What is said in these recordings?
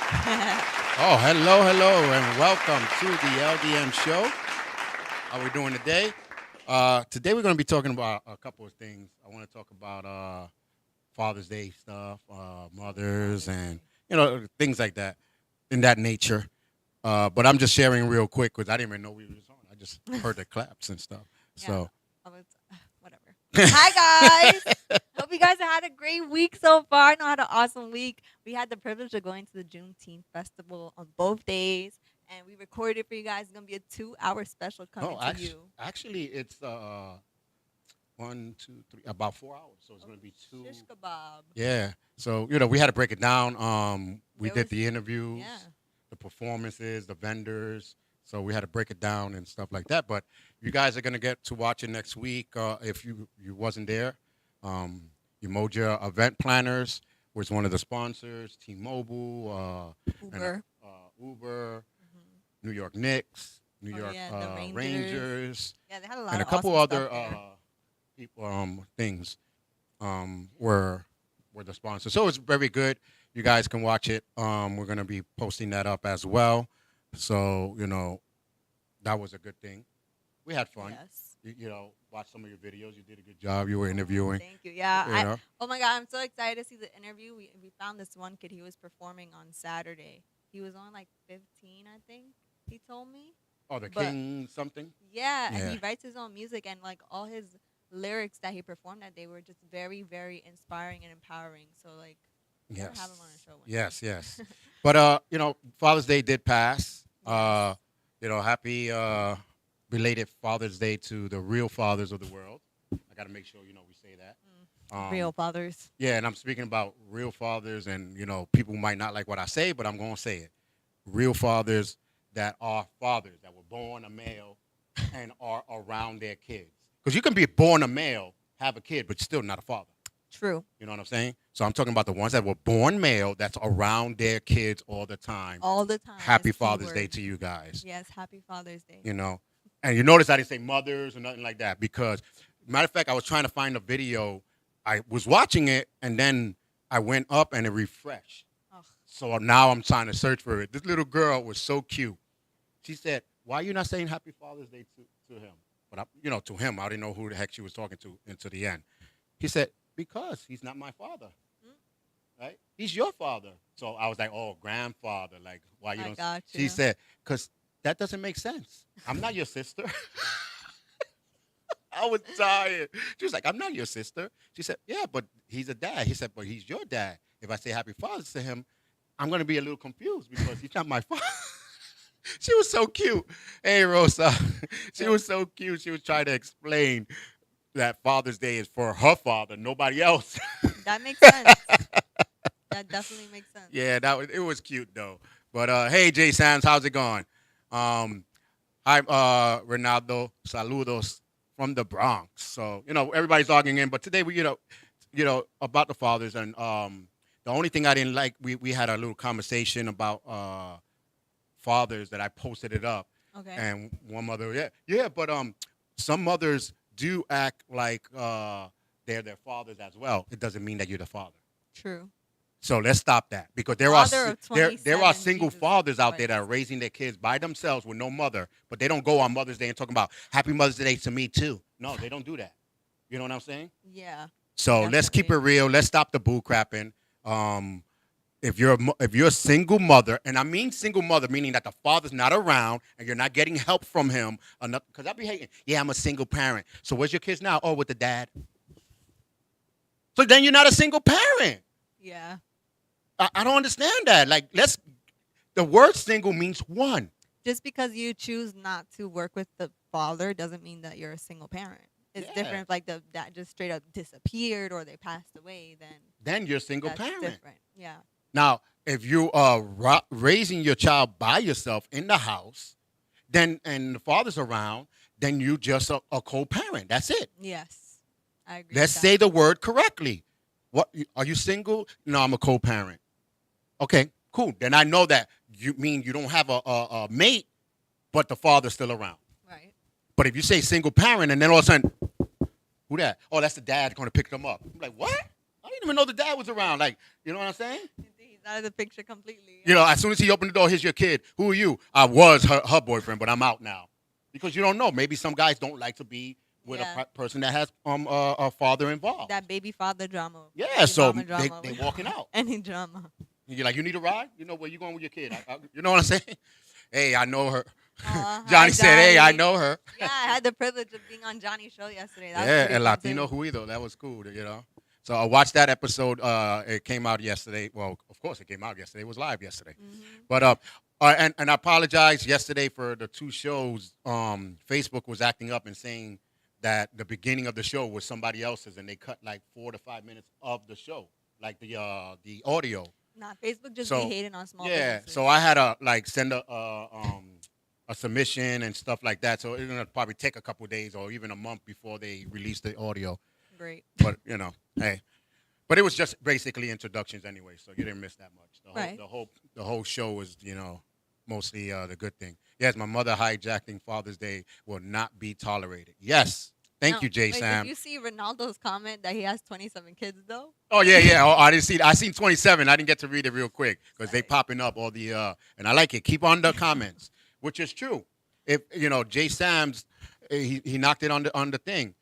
Oh, hello, hello, and welcome to the LDM Show. How we doing today? Today we're going to be talking about a couple of things. I want to talk about Father's Day stuff, mothers, and things like that, in that nature. But I'm just sharing real quick because I didn't even know we was on. I just heard the claps and stuff. Yeah, So, I was, whatever. Hi guys. Hope you guys have had a great week so far. I know I had an awesome week. We had the privilege of going to the Juneteenth festival on both days, and we recorded for you guys. It's gonna be a 2-hour special coming no, to you. actually, it's 1, 2, 3, about 4 hours. So it's Oh, going to be two. shish kebab. Yeah. So we had to break it down. We There did was, the interviews, yeah, the performances, the vendors. So we had to break it down and stuff like that. But you guys are gonna get to watch it next week. If you wasn't there, um, Umoja Event Planners was one of the sponsors. T-Mobile, and Uber. Uber, Hmm. New York Knicks, New Oh York yeah, the Rangers. Rangers, Yeah, they had a lot and a of couple awesome stuff other there. people things were the sponsors. So it's very good. You guys can watch it. We're gonna be posting that up as well. So that was a good thing. We had fun. Yes. Watch some of your videos. You did a good job. You were interviewing. Thank you. Yeah. You know. Oh my God, I'm so excited to see the interview. We found this one kid. He was performing on Saturday. He was only like 15, I think. He told me. Oh, the But King something. yeah, and Yeah. he writes his own music, and like all his lyrics that he performed that day were just very, very inspiring and empowering. So like, we gotta have him Yes. on our show one Yes. day. Yes. But Father's Day did pass. Yes. Happy belated Father's Day to the real fathers of the world. I got to make sure we say that. Real Um, fathers. yeah, and I'm speaking about real fathers, and people might not like what I say, but I'm gonna say it. Real fathers that are fathers that were born a male and are around their kids. Because you can be born a male, have a kid, but still not a father. True. You know what I'm saying? So I'm talking about the ones that were born male that's around their kids all the time. All the time. Happy Is Father's Day keyword. to you guys. Yes. Happy Father's Day. You know, and you notice I didn't say mothers or nothing like that because, matter of fact, I was trying to find a video. I was watching it and then I went up and it refreshed. Ugh. So now I'm trying to search for it. This little girl was so cute. She said, "Why are you not saying Happy Father's Day to him?" But to him, I didn't know who the heck she was talking to until the end. He said, "Because he's not my father, Mm, right? He's your father." So I was like, "Oh, grandfather, like why you I don't?" got She you. said, "Because that doesn't make sense. I'm not your sister." I was tired. She was like, "I'm not your sister." She said, "Yeah, but he's a dad." He said, "But he's your dad. If I say Happy Father's to him, I'm gonna be a little confused because he's not my father." She was so cute. Hey, Rosa. She Yeah, was so cute. She was trying to explain that Father's Day is for her father, nobody else. that makes sense. That definitely makes sense. Yeah, it was cute though. But hey, Jay Sands, how's it going? Um, hi, Ronaldo. Saludos from the Bronx. So everybody's logging in, but today we about the fathers and the only thing I didn't like we had a little conversation about fathers that I posted it up, Okay. and one mother, yeah, but some mothers do act like they're their fathers as well. It doesn't mean that you're the father. True. So let's stop that because Father of there are 27, single Jesus fathers out there that are Christ. raising their kids by themselves with no mother, but they don't go on Mother's Day and talking about Happy Mother's Day to me too. No, they don't do that. You know what I'm saying? Yeah, So let's keep definitely. it real. Let's stop the bull crapping. If you're a single mother, and I mean single mother, meaning that the father's not around and you're not getting help from him, because I be hating. Yeah, I'm a single parent. So where's your kids now? Oh, with the dad. So then you're not a single parent. Yeah. I don't understand that. Like, the word single means one. Just because you choose not to work with the father doesn't mean that you're a single parent. It's Yeah. different if like the that just straight up disappeared or they passed away, then Then you're a single that's parent. different. Yeah. Now, if you are raising your child by yourself in the house, then and the father's around, then you just a co-parent. That's it. Yes. I agree with Let's that. say the word correctly. What are you single? No, I'm a co-parent. Okay, cool. Then I know that you mean you don't have a mate, but the father's still around. Right. But if you say single parent and then all of a sudden, who that? Oh, that's the dad going to pick them up. I'm like, what? I didn't even know the dad was around. Like, you know what I'm saying? He's out of the picture completely. You know, as soon as he opened the door, here's your kid. Who are you? I was her boyfriend, but I'm out now. Because you don't know. Maybe some guys don't like to be with Yeah. a person that has a father involved. That baby father drama. Yeah, Baby so mama drama. they walking out. Any drama. You're like, you need a ride? You know where you going with your kid? You know what I'm saying? Hey, I know her. Hi, Johnny said, hey, I Johnny. know her. Yeah, I had the privilege of being on Johnny's show yesterday. That was Yeah, pretty El fun, Latino too. Juido. That was cool, you know. So I watched that episode. It came out yesterday. Well, of course it came out yesterday. It was live yesterday. Mhm. But and I apologize yesterday for the two shows. Facebook was acting up and saying that the beginning of the show was somebody else's, and they cut like 4 to 5 minutes of the show, like the audio. Nah, Facebook just So, be hating on small Yeah, businesses. so I had to like send a submission and stuff like that. So it's gonna probably take a couple of days or even a month before they release the audio. Great. But you know, hey, but it was just basically introductions anyway, so you didn't miss that much. Right. The whole show was mostly the good thing. Yes, my mother hijacking Father's Day will not be tolerated. Yes, thank Now, you, Jay wait, Sam. Did you see Ronaldo's comment that he has 27 kids though? Oh yeah. Oh, I didn't see. I seen 27. I didn't get to read it real quick because they Sorry. popping up all the and I like it. Keep on the comments, which is true. If Jay Sam's, he knocked it on the thing.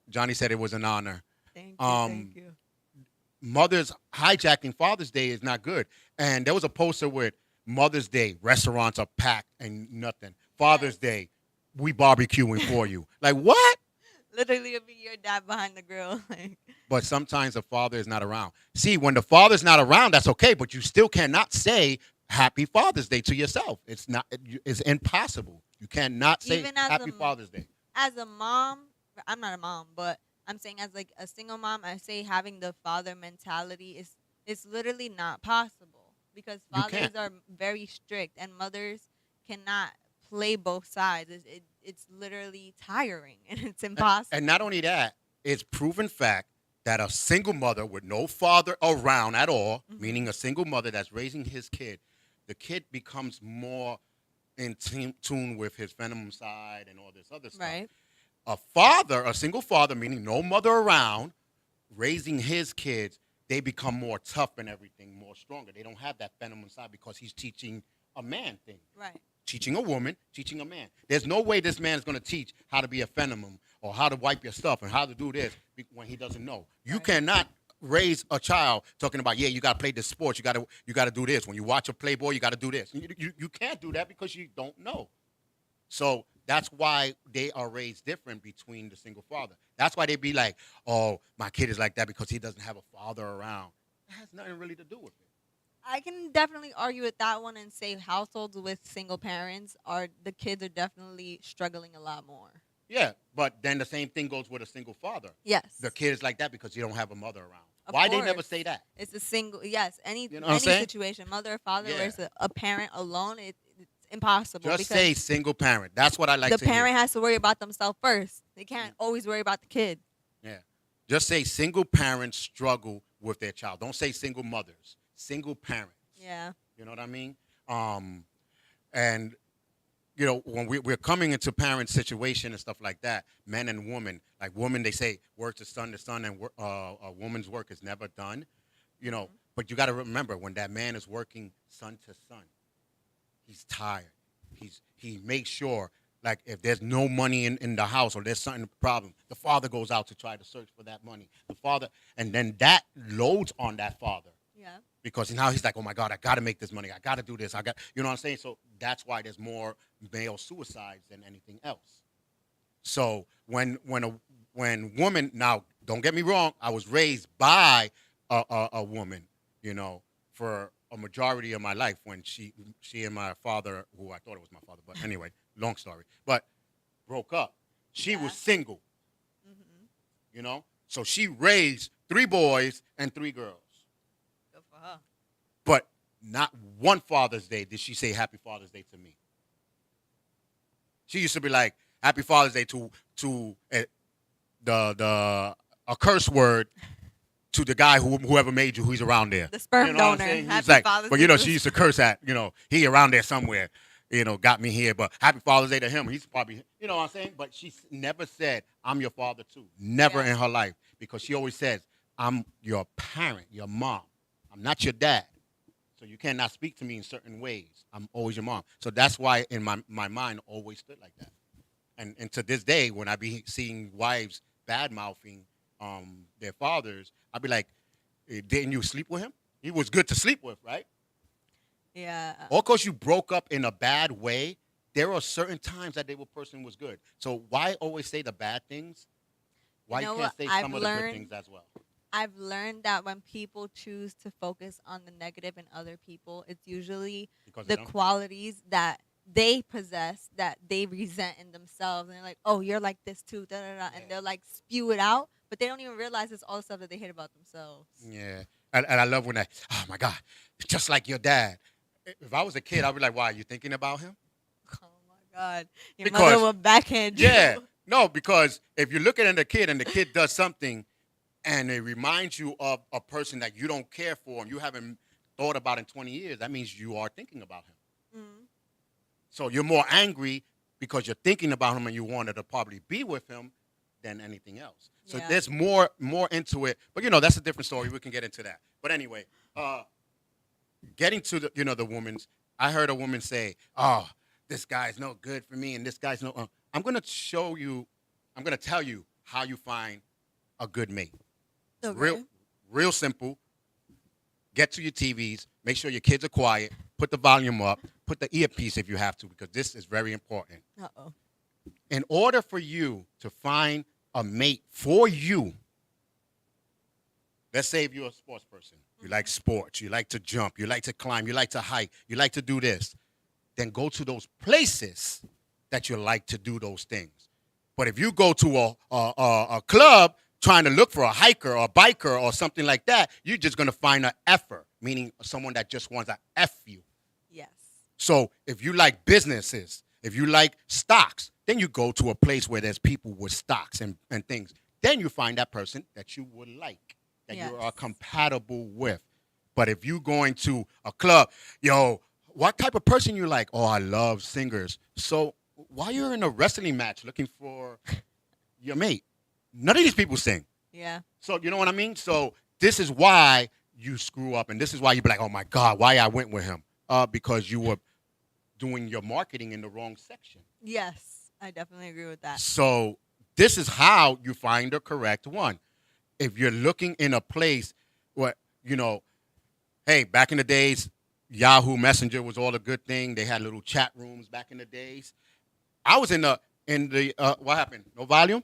Johnny said it was an honor. Thank you. Thank you. Mothers hijacking Father's Day is not good. And there was a poster with Mother's Day, restaurants are packed and nothing. Father's Day, we barbecuing for you. Like what? Literally, it'll be your dad behind the grill. But sometimes the father is not around. See, when the father's not around, that's okay, but you still cannot say Happy Father's Day to yourself. It's impossible. You cannot say Even as Happy a- Father's Day. As a mom, I'm not a mom, but I'm saying as like a single mom, I say having the father mentality is literally not possible because You fathers can't. are very strict and mothers cannot play both sides. It's literally tiring and it's impossible. And not only that, it's proven fact that a single mother with no father around at all, Mhm. meaning a single mother that's raising his kid, the kid becomes more in tune with his venom side and all this other stuff. Right. A single father, meaning no mother around, raising his kids, they become more tough and everything, more stronger. They don't have that venom inside because he's teaching a man thing. Right. Teaching a woman, teaching a man. There's no way this man is going to teach how to be a phenomenon or how to wipe your stuff and how to do this when he doesn't know. You Right. cannot raise a child talking about, yeah, you got to play this sport. You got to do this. When you watch a Playboy, you got to do this. You can't do that because you don't know. So that's why they are raised different between the single father. That's why they be like, oh, my kid is like that because he doesn't have a father around. It has nothing really to do with it. I can definitely argue with that one and say households with single parents the kids are definitely struggling a lot more. Yeah, but then the same thing goes with a single father. Yes. The kid is like that because you don't have a mother around. Of Why they never course. say that? It's a single any You know what I'm saying? situation, mother or father, Yeah. where it's a parent alone, it's impossible. Just because say single parent. That's what I like the to hear. parent has to worry about themselves first. They can't always worry about the kid. Yeah. Just say single parents struggle with their child. Don't say single mothers. Single parents. Yeah. You know what I mean? And when we're coming into parent situation and stuff like that, men and women, like women, they say work to son, and a woman's work is never done. But you got to remember when that man is working son to son, he's tired. He makes sure, like, if there's no money in the house or there's something problem, the father goes out to try to search for that money. The father, and then that loads on that father. Yeah. Because now he's like, oh my God, I got to make this money. I got to do this. You know what I'm saying? So that's why there's more male suicides than anything else. So when woman, now don't get me wrong, I was raised by a woman, for a majority of my life when she and my father, who I thought it was my father, but anyway, long story, but broke up. She was single, so she raised 3 boys and 3 girls. Good for her. But not one Father's Day did she say Happy Father's Day to me. She used to be like Happy Father's Day to a curse word to the guy whoever made you, who's around there. The sperm You know what I'm donor. saying? He's Happy like, Father's but Day to she used to curse at, he around there somewhere, got me here. But Happy Father's Day to him. He's probably, you know what I'm saying? But she never said, I'm your father too. Never in her life. Because she always says, I'm your parent, your mom. I'm not your dad. So you cannot speak to me in certain ways. I'm always your mom. So that's why in my mind always stood like that. And to this day, when I be seeing wives bad mouthing their fathers, I'd be like, didn't you sleep with him? He was good to sleep with, right? Yeah. All because you broke up in a bad way, there are certain times that person was good. So why always say the bad things? Why You know you can't what say I've some of the good learned? things as well? I've learned that when people choose to focus on the negative in other people, it's usually Because of the them? qualities that they possess that they resent in themselves. And they're like, oh, you're like this too, da da da. And Yeah. they'll like spew it out, but they don't even realize it's all the stuff that they hate about themselves. Yeah. And I love when oh my God, just like your dad. If I was a kid, I'd be like, why, are you thinking about him? Oh my God. Your mother Because, will backhand yeah. you. No, because if you're looking at a kid and the kid does something and it reminds you of a person that you don't care for and you haven't thought about in 20 years, that means you are thinking about him. Mm, So you're more angry because you're thinking about him and you wanted to probably be with him than anything else. So yeah. there's more into it. But that's a different story. We can get into that. But anyway, getting to the woman's, I heard a woman say, "Oh, this guy's no good for me and this guy's no I'm going to show you, I'm going to tell you how you find a good mate. It's Okay. real simple. Get to your TVs, make sure your kids are quiet, put the volume up, put the earpiece if you have to, because this is very important. Uh-oh. In order for you to find a mate for you, let's say if you're a sports person, you like sports, you like to jump, you like to climb, you like to hike, you like to do this, then go to those places that you like to do those things. But if you go to a club trying to look for a hiker or a biker or something like that, you're just going to find an effer, meaning someone that just wants to F you. Yes. So if you like businesses, if you like stocks, then you go to a place where there's people with stocks and things. Then you find that person that you would like, that you are Yes. compatible with. But if you going to a club, yo, what type of person you like? Oh, I love singers. So while you're in a wrestling match looking for your mate, none of these people sing. Yeah. So you know what I mean? So this is why you screw up, and this is why you be like, oh my God, why I went with him? Because you were doing your marketing in the wrong section. Yes. I definitely agree with that. So this is how you find the correct one. If you're looking in a place where, hey, back in the days, Yahoo Messenger was all a good thing. They had little chat rooms back in the days. I was in the what happened? No volume?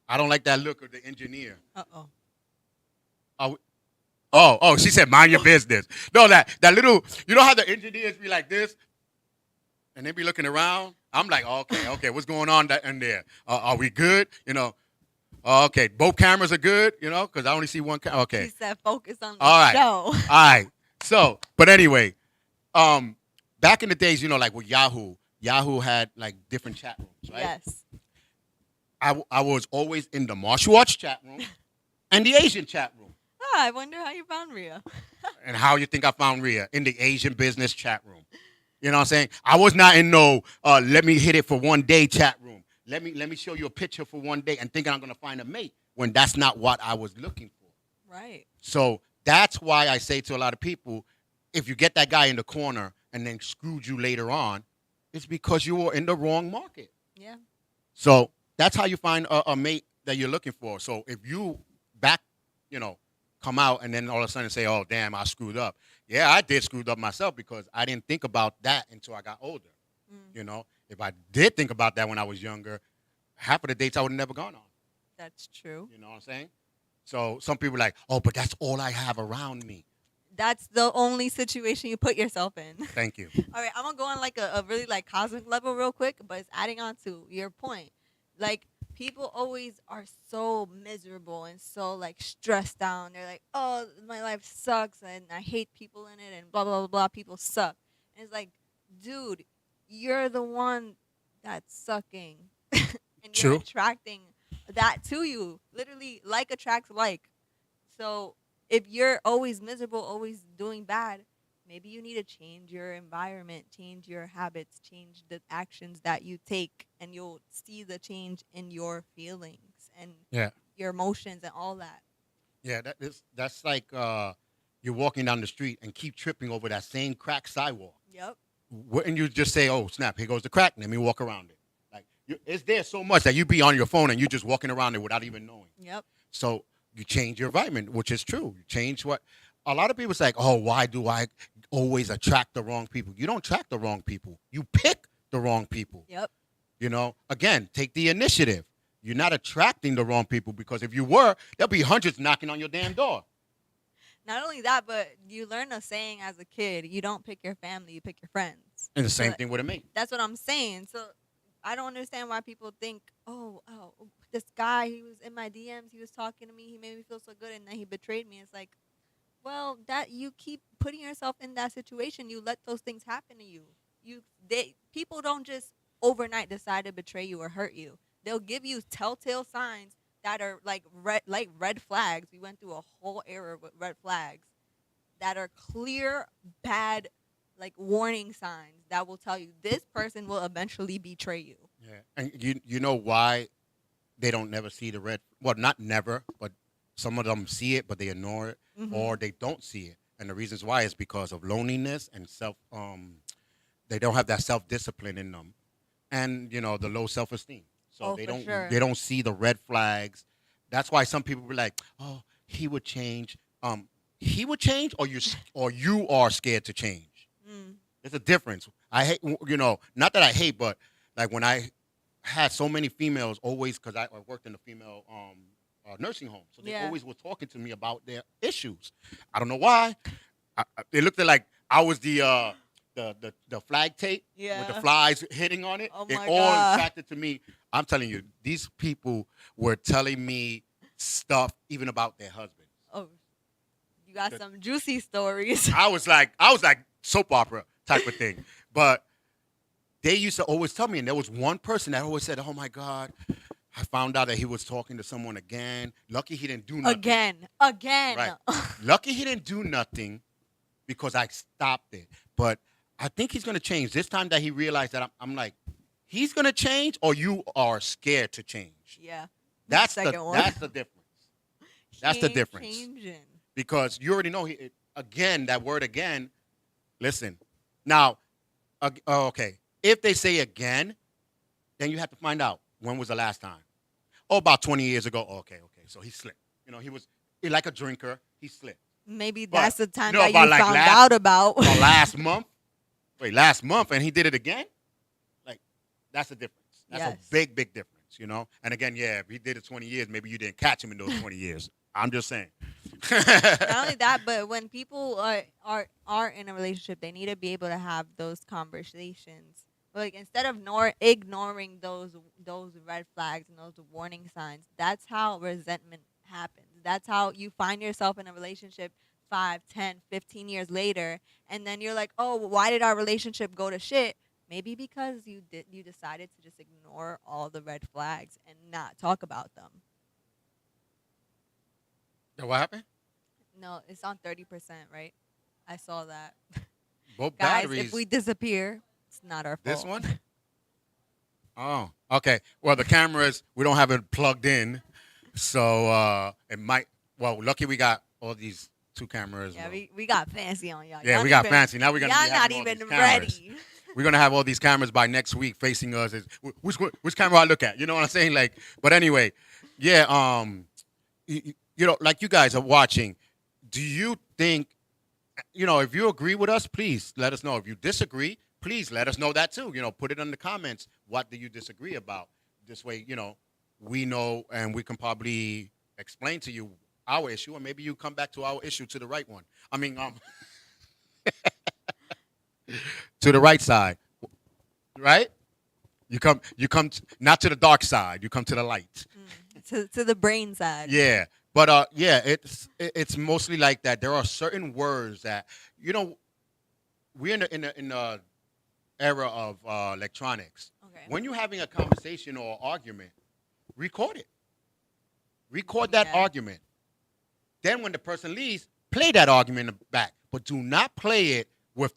I don't like that look of the engineer. Uh-oh. Oh, she said, mind your business. No, that little, you know how the engineers be like this? And they be looking around? I'm like, okay, what's going on in there? Are we good? Okay, both cameras are good, because I only see one camera. Okay. He said focus on the All right. show. All right. So, but anyway, back in the days, like with Yahoo had like different chat rooms, right? Yes. I was always in the martial arts chat room and the Asian chat room. Ah, I wonder how you found Rhea. And how you think I found Rhea? In the Asian business chat room. You know what I'm saying? I was not in no let me hit it for one day chat room. Let me show you a picture for one day and thinking I'm gonna find a mate when that's not what I was looking for. Right. So that's why I say to a lot of people, if you get that guy in the corner and then screwed you later on, it's because you were in the wrong market. Yeah. So that's how you find a mate that you're looking for. So if you come out and then all of a sudden say, oh, damn, I screwed up. Yeah, I did screw up myself because I didn't think about that until I got older. If I did think about that when I was younger, half of the dates I would have never gone on. That's true. You know what I'm saying? So some people are like, oh, but that's all I have around me. That's the only situation you put yourself in. Thank you. All right, I'm gonna go on like a really like cosmic level real quick, but it's adding on to your point. Like people always are so miserable and so like stressed down. They're like, oh, my life sucks and I hate people in it and blah blah blah blah. People suck. And it's like, dude, you're the one that's sucking, and you're True. attracting that to you. Literally, like attracts like. So if you're always miserable, always doing bad, maybe you need to change your environment, change your habits, change the actions that you take, and you'll see the change in your feelings and Yeah. your emotions and all that. Yeah, that's like you're walking down the street and keep tripping over that same cracked sidewalk. Yep. Wouldn't you just say, "Oh snap, here goes the crack"? Let me walk around it. Like it's there so much that you be on your phone and you just walking around it without even knowing. Yep. So you change your environment, which is true. You change what a lot of people say, "Oh, why do I always attract the wrong people?" You don't attract the wrong people. You pick the wrong people. Yep. Again, take the initiative. You're not attracting the wrong people because if you were, there'll be hundreds knocking on your damn door. Not only that, but you learn a saying as a kid: you don't pick your family, you pick your friends. And the same So thing with a mate. that's what I'm saying. So I don't understand why people think, oh, this guy, he was in my DMs, he was talking to me, he made me feel so good, and then he betrayed me. It's like, well, that you keep putting yourself in that situation, you let those things happen to you. People don't just overnight decide to betray you or hurt you. They'll give you telltale signs that are like red flags. We went through a whole era with red flags that are clear bad, like warning signs that will tell you this person will eventually betray you. Yeah. And you know why they don't never see the red, well, not never, but some of them see it but they ignore it, or they don't see it. And the reasons why is because of loneliness and they don't have that self-discipline in them, and the low self-esteem. So they For don't sure. they don't see the red flags. That's why some people be like, "Oh, he would change." He would change, or you are scared to change. Mm. There's a difference. I hate, not that I hate, but like when I had so many females always, because I worked in a female nursing home, so they Yeah. always were talking to me about their issues. I don't know why. It looked like I was the flag tape with the Yeah. flies hitting on it. Oh It my all God. attracted to me. I'm telling you, these people were telling me stuff even about their husbands. Oh, you got The- some juicy stories. I was like soap opera type of thing. But they used to always tell me, and there was one person that always said, "Oh my God, I found out that he was talking to someone again. Lucky he didn't do nothing." Again. Right. Lucky he didn't do nothing because I stopped it. But I think he's gonna change. This time that he realized that I'm like, he's gonna change, or you are scared to change. Yeah. That's Second one. that's the difference. That's the He ain't difference. Changing. Because you already know again, that word again. Listen, now, okay. If they say again, then you have to find out when was the last time. Oh, about 20 years ago. Okay. So he slipped. He was like a drinker. He slipped. Maybe But, that's the time you know that about, you like, found out about. Last month. Wait, last month, and he did it again. Like, that's a difference. That's Yes. a big, big difference. And again, yeah, if he did it 20 years, maybe you didn't catch him in those 20 years. I'm just saying. Not only that, but when people are in a relationship, they need to be able to have those conversations. Like instead of ignoring those red flags and those warning signs, that's how resentment happens. That's how you find yourself in a relationship 5, 10, 15 years later, and then you're like, oh, why did our relationship go to shit? Maybe because you decided to just ignore all the red flags and not talk about them. What happened? No, it's on 30%, right? I saw that. Both Guys, batteries. if we disappear, it's not our fault. This one? Oh, okay. Well, the cameras, we don't have it plugged in. So it might, lucky we got all these 2 cameras. Yeah, we got fancy on y'all. Yeah, Y'all we got even- fancy. Now we're going to be Y'all not having all even these cameras. ready. We're going to have all these cameras by next week facing us. Which camera I look at? You know what I'm saying? Like, but anyway, yeah, like you guys are watching, do you think, if you agree with us, please let us know. If you disagree, please let us know that too. Put it in the comments. What do you disagree about? This way, we know and we can probably explain to you our issue, or maybe you come back to our issue to the right one. I mean, to the right side, right? You come not to the dark side. You come to the light. To the brain side. Yeah. But it's mostly like that. There are certain words that we're in the era of electronics. Okay. When you're having a conversation or argument, record it. Record that Yeah. argument. Then when the person leaves, play that argument back. But do not play it with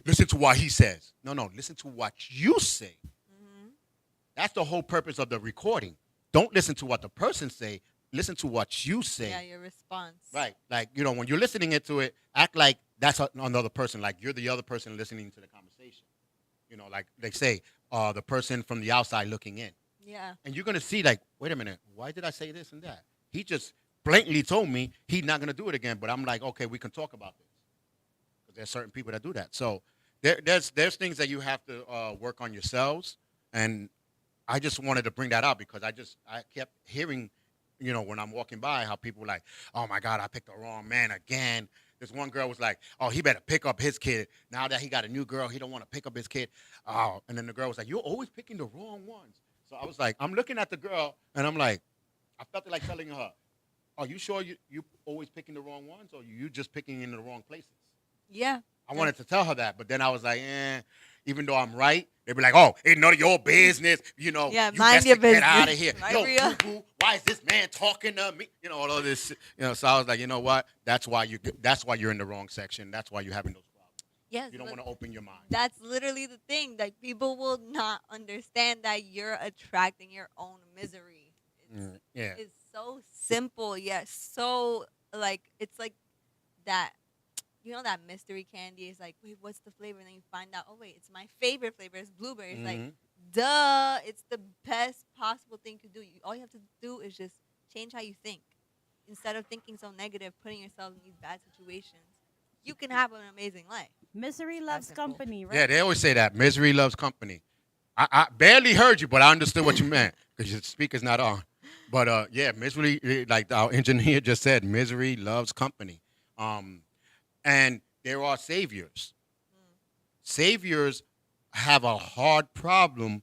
listen to what he says. No, listen to what you say. Mhm. That's the whole purpose of the recording. Don't listen to what the person say. listen to what you say. Yeah, your response. Right. Like, when you're listening into it, act like that's another person. Like you're the other person listening to the conversation. Like they say, the person from the outside looking in. Yeah. And you're going to see, like, wait a minute, why did I say this and that? He just blatantly told me he's not going to do it again. But I'm like, okay, we can talk about this. Because there's certain people that do that. So there's things that you have to work on yourselves. And I just wanted to bring that up because I kept hearing, when I'm walking by, how people were like, oh, my God, I picked the wrong man again. This one girl was like, oh, he better pick up his kid. Now that he got a new girl, he don't want to pick up his kid. Oh, and then the girl was like, you're always picking the wrong ones. So I was like, I'm looking at the girl, and I'm like, I felt it like telling her, are you sure you always picking the wrong ones, or you just picking in the wrong places? Yeah. I wanted to tell her that, but then I was like, even though I'm right, they'd be like, oh, it's none of your business. Yeah, you mind best your to business. get out of here. Right, Yo, Ria? boo-boo, why is this man talking to me? All of this. So I was like, you know what? That's why you're in the wrong section. That's why you're having those problems. Yes. You don't want to open your mind. That's literally the thing. Like, people will not understand that you're attracting your own misery. Yeah. It's so simple, yet so, like, it's like that. That mystery candy is like, wait, what's the flavor? And then you find out, oh, wait, it's my favorite flavor. It's blueberry. It's like, duh, it's the best possible thing to do. All you have to do is just change how you think. Instead of thinking so negative, putting yourself in these bad situations, you can have an amazing life. Misery loves company, right? Yeah, they always say that. Misery loves company. I barely heard you, but I understood what you meant because your speaker's not on. But, yeah, misery, like our engineer just said, misery loves company. And there are saviors. Saviors have a hard problem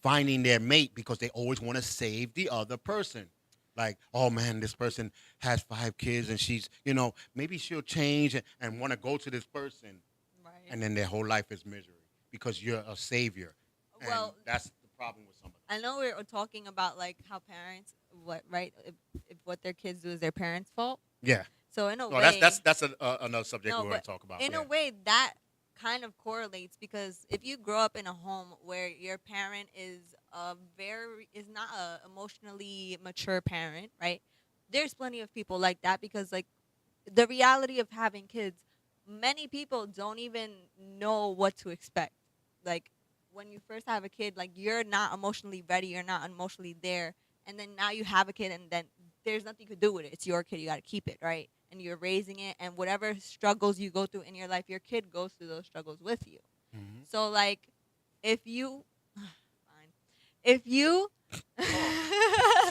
finding their mate because they always want to save the other person. Like, oh, man, this person has 5 kids and she's, maybe she'll change and want to go to this person. Right. And then their whole life is misery because you're a savior. Well, and that's the problem with somebody. I know we're talking about, like, how parents, if what their kids do is their parents' fault. Yeah. So in a way, that's another subject we're going to talk about. In a way, that kind of correlates because if you grow up in a home where your parent is not a emotionally mature parent, right? There's plenty of people like that because, like, the reality of having kids, many people don't even know what to expect. Like, when you first have a kid, like, you're not emotionally ready, you're not emotionally there, and then now you have a kid, and then there's nothing you could do with it. It's your kid, you got to keep it, right? And you're raising it, and whatever struggles you go through in your life, your kid goes through those struggles with you. Mm-hmm. So, like, if you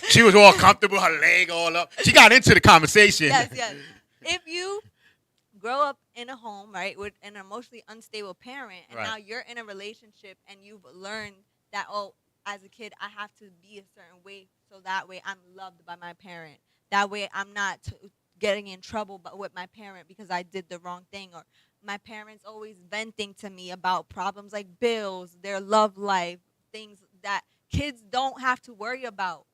she was all comfortable, her leg all up. She got into the conversation. Yes. If you grow up in a home, right, with an emotionally unstable parent, and now you're in a relationship, and you've learned that, oh, as a kid, I have to be a certain way, so that way I'm loved by my parent. That way I'm not getting in trouble with my parent because I did the wrong thing, or my parents always venting to me about problems like bills, their love life, things that kids don't have to worry about.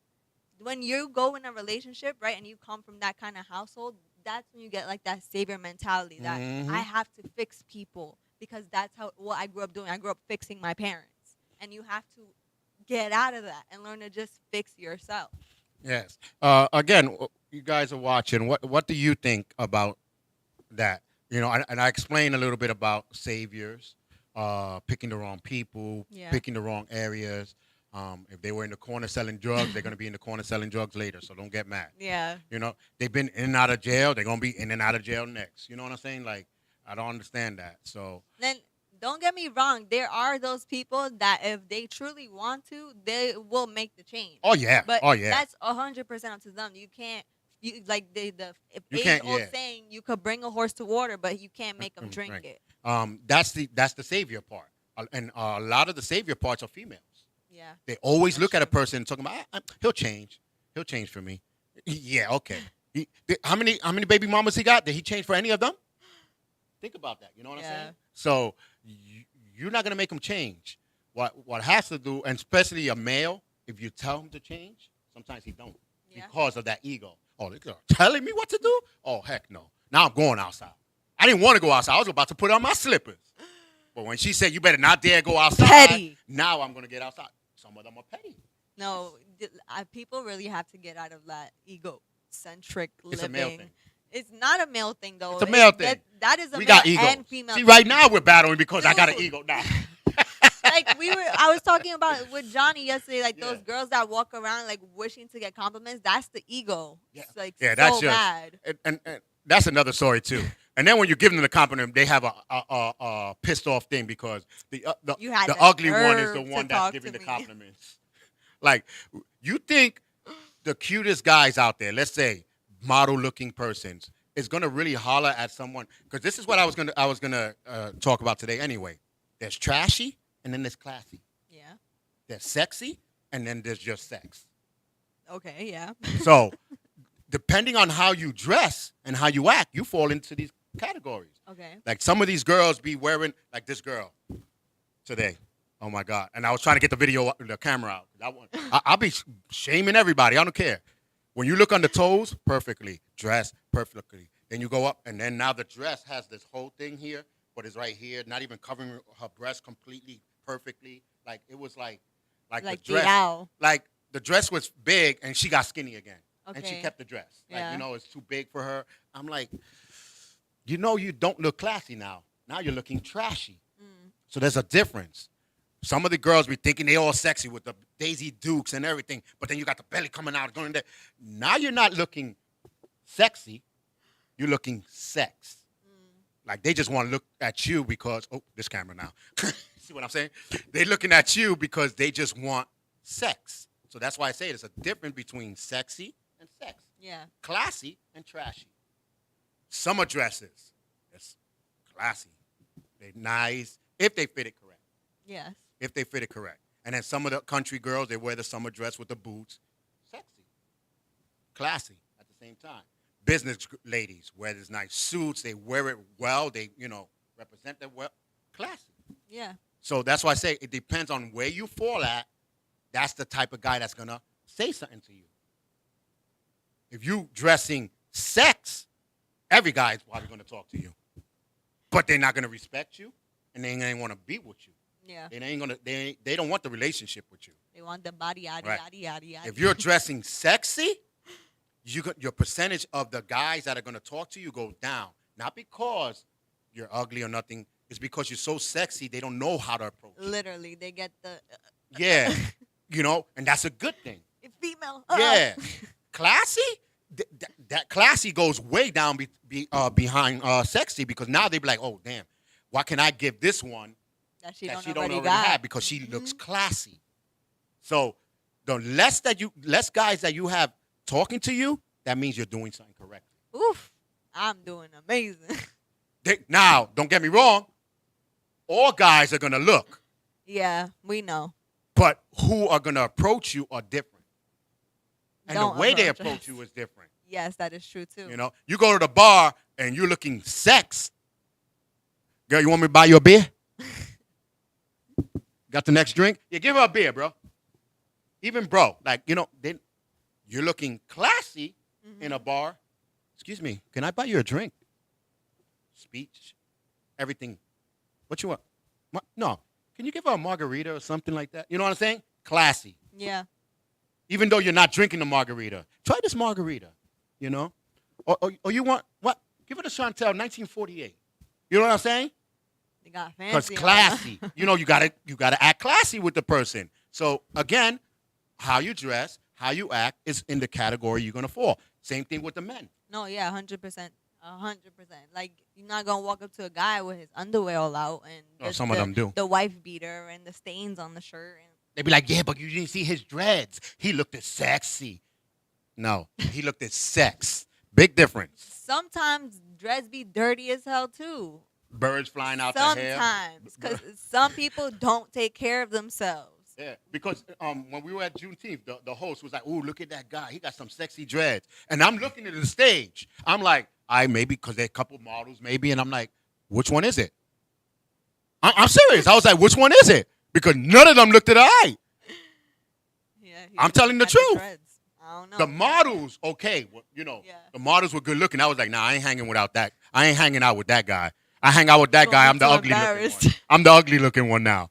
When you go in a relationship, right, and you come from that kind of household, that's when you get like that savior mentality that I have to fix people because that's what I grew up doing. I grew up fixing my parents, and you have to get out of that and learn to just fix yourself. Yes. Again, you guys are watching. What do you think about that? And I explained a little bit about saviors, picking the wrong people, picking the wrong areas. If they were in the corner selling drugs, they're going to be in the corner selling drugs later, so don't get mad. Yeah. They've been in and out of jail. They're going to be in and out of jail next. You know what I'm saying? Like, I don't understand that. So then don't get me wrong. There are those people that if they truly want to, they will make the change. Oh, yeah. But oh, yeah. That's 100% up to them. You can't. Like the age-old saying, you could bring a horse to water, but you can't make them drink it. That's the savior part, and a lot of the savior parts are females. Yeah. They always look at a person talking about he'll change for me. Yeah, okay. How many baby mamas he got? Did he change for any of them? Think about that. You know what I'm saying? So you're not gonna make him change. What has to do, and especially a male, if you tell him to change, sometimes he don't because of that ego. Oh, they're telling me what to do? Oh, heck no. Now I'm going outside. I didn't want to go outside. I was about to put on my slippers. But when she said, you better not dare go outside, petty. Now I'm going to get outside. Some of them are petty. No, people really have to get out of that egocentric living. It's a male thing. It's not a male thing though. It's a male thing. That is a We male got egos. and female. See, thing. right now we're battling because I got an Dude. ego now. Like I was talking about with Johnny yesterday, like Yeah. those girls that walk around like wishing to get compliments. That's the ego. Yeah. It's like Yeah, so that's just- bad. And that's another story too. And then when you give them the compliment, they have a pissed off thing because You had the the ugly one is nerve the to one that's talk giving to the me. compliments. Like, you think the cutest guys out there, let's say model looking persons, is gonna really holler at someone? Because this is what I was gonna talk about today anyway. There's trashy and then there's classy. Yeah. There's sexy and then there's just sex. Okay. Yeah. So, depending on how you dress and how you act, you fall into these categories. Okay. Like some of these girls be wearing, like this girl today. Oh my God! And I was trying to get the camera out. I'll be shaming everybody. I don't care. When you look on the toes, perfectly dressed, perfectly. Then you go up, and then now the dress has this whole thing here, but it's right here, not even covering her breast completely, perfectly. Like it was like the dress. Ow. Like the dress was big, and she got skinny again. And she Okay. kept the dress. Like, Yeah. it's too big for her. I'm like, you don't look classy now. Now you're looking trashy. Mm. So there's a difference. Some of the girls be thinking they all sexy with the Daisy Dukes and everything, but then you got the belly coming out, going there. Now you're not looking sexy. You're looking sex. Like they just want to look at you because, this camera now. See what I'm saying? They're looking at you because they just want sex. So that's why I say there's a difference between sexy and sex. Yeah. Classy and trashy. Summer dresses, it's classy. They're nice if they fit it correct. Yes. If they fit it correct. And then some of the country girls, they wear the summer dress with the boots. Sexy. Classy at the same time. Business ladies wear these nice suits. They wear it well. They, represent them well. Classy. Yeah. So that's why I say it depends on where you fall at. That's the type of guy that's going to say something to you. If you dressing sex, every guy is probably going to talk to you. But they're not going to respect you, and they ain't want to be with you. Yeah. They don't want the relationship with you. They want the body, yada, Right. yada, yada, yada. If you're dressing sexy, your percentage of the guys that are going to talk to you go down. Not because you're ugly or nothing. It's because you're so sexy, they don't know how to approach you. Literally, they get the Yeah. And that's a good thing. female. Yeah. Classy? That classy goes way down behind sexy because now they be like, oh, damn, why can I give this one that she that don't she already don't already got. have because she looks classy. So the less guys that you have talking to you, that means you're doing something correctly. Oof, I'm doing amazing. Now, don't get me wrong, all guys are gonna look, Yeah, we know. but who are gonna approach you are different. And Don't the way they approach approach us. you is different. Yes, that is true too. You go to the bar and you're looking sex. Girl, you want me to buy you a beer? Got the next drink? Yeah, give her a beer, bro. Even bro, then you're looking classy in a bar. Excuse me, can I buy you a drink? Speech, everything. What you want? No. Can you give her a margarita or something like that? You know what I'm saying? Classy. Yeah. Even though you're not drinking the margarita. Try this margarita, Or you want, what? Give it a Chantel 1948. You know what I'm saying? They got Because fancy. classy. You gotta act classy with the person. So again, how you dress, how you act is in the category you're gonna fall. Same thing with the men. No, yeah, 100%. 100%. Like, you're not going to walk up to a guy with his underwear all out and Some of them do. The wife beater and the stains on the shirt. And They be like, yeah, but you didn't see his dreads. He looked at sexy. No, he looked at sex. Big difference. sometimes dreads be dirty as hell, too. Birds flying out the hair. Sometimes. Because some people don't take care of themselves. Yeah, because when we were at Juneteenth, the host was like, ooh, look at that guy. He got some sexy dreads. And I'm looking at the stage. I'm like, maybe because there are a couple models, maybe. And I'm like, which one is it? I'm serious. I was like, which one is it? Because none of them looked at the eye. Yeah, I'm telling the got truth. dreads. I don't know. The models, okay, Yeah. the models were good looking. I was like, nah, I ain't hanging without that. I ain't hanging out with that guy. I hang out with that guy. I'm the too ugly looking one. embarrassed. I'm the ugly looking one now.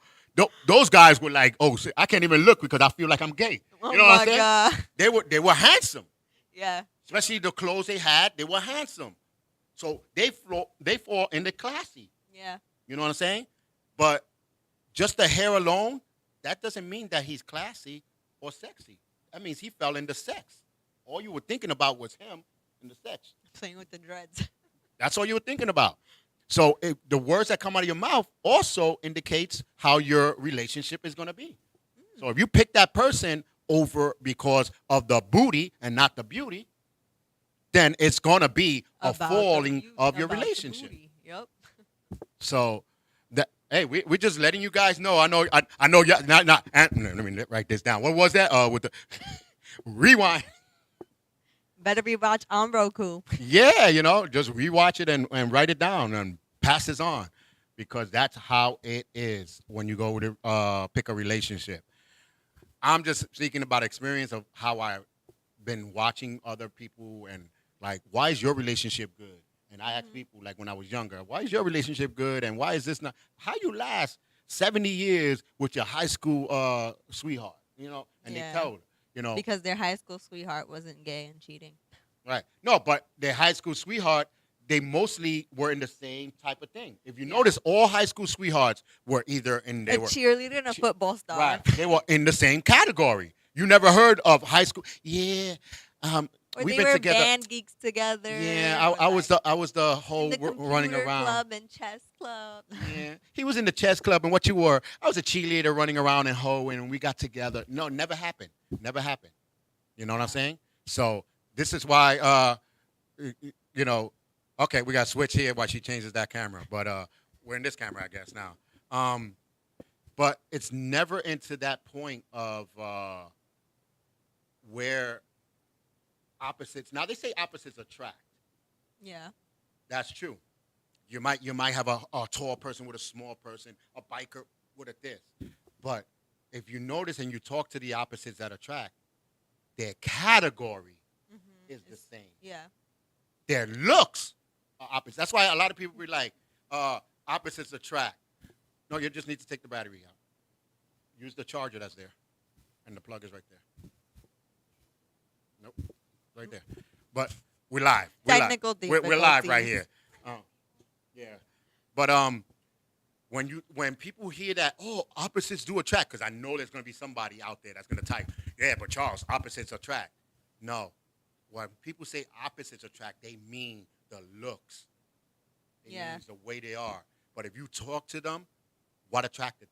Those guys were like, oh, shit, I can't even look because I feel like I'm gay. Oh You know what I'm my saying? God. They were handsome, Yeah. especially the clothes they had. They were handsome, so they fall in the classy. Yeah. You know what I'm saying? But just the hair alone, that doesn't mean that he's classy or sexy. That means he fell into sex. All you were thinking about was him and the sex. Playing with the dreads. That's all you were thinking about. So the words that come out of your mouth also indicates how your relationship is going to be. So if you pick that person over because of the booty and not the beauty, then it's going to be a falling of your relationship. Yep. So that hey, we're just letting you guys know. I know. Yeah. Not. Let me write this down. What was that? With the rewind. Better be watch on Roku. Yeah, just rewatch it and write it down and pass this on, because that's how it is when you go to pick a relationship. I'm just speaking about experience of how I've been watching other people and like, why is your relationship good? And I ask people, like when I was younger, why is your relationship good? And why is this not? How you last 70 years with your high school sweetheart, And Yeah. they tell her, Because their high school sweetheart wasn't gay and cheating. Right. No, but their high school sweetheart, they mostly were in the same type of thing. If you notice, all high school sweethearts were either in A cheerleader and a football star. right. They were in the same category. You never heard of high school. Yeah. Or We've they been were together. band geeks together. Yeah, or I was like the in whole the running computer around. club and chess club. Yeah, he was in the chess club, and what you were, I was a cheerleader running around and hoeing, and we got together. No, never happened. Never happened. You know what I'm saying? So this is why, okay, we got to switch here while she changes that camera, but we're in this camera, I guess now. But it's never into that point of where opposites. Now they say opposites attract. Yeah. That's true. You might have a tall person with a small person, a biker with a this. But if you notice and you talk to the opposites that attract, their category is the same. Yeah. Their looks are opposites. That's why a lot of people be like, opposites attract. No, you just need to take the battery out. Use the charger that's there. And the plug is right there. Nope. Right there. But we're live. Technical difficulties. We're live right here. Yeah. But when people hear that, opposites do attract, because I know there's going to be somebody out there that's going to type, yeah, but Charles, opposites attract. No. When people say opposites attract, they mean the looks. It means the way they are. But if you talk to them, what attracted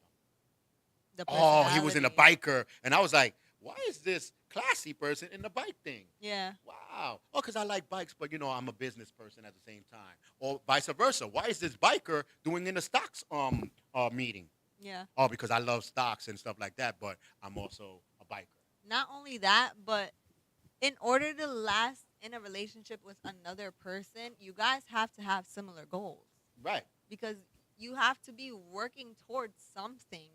them? He was in a biker. And I was like, why is this classy person in the bike thing? Yeah. Wow. Oh, because I like bikes, but, I'm a business person at the same time. Or vice versa. Why is this biker doing in the stocks meeting? Yeah. Oh, because I love stocks and stuff like that, but I'm also a biker. Not only that, but in order to last in a relationship with another person, you guys have to have similar goals. Right. Because you have to be working towards something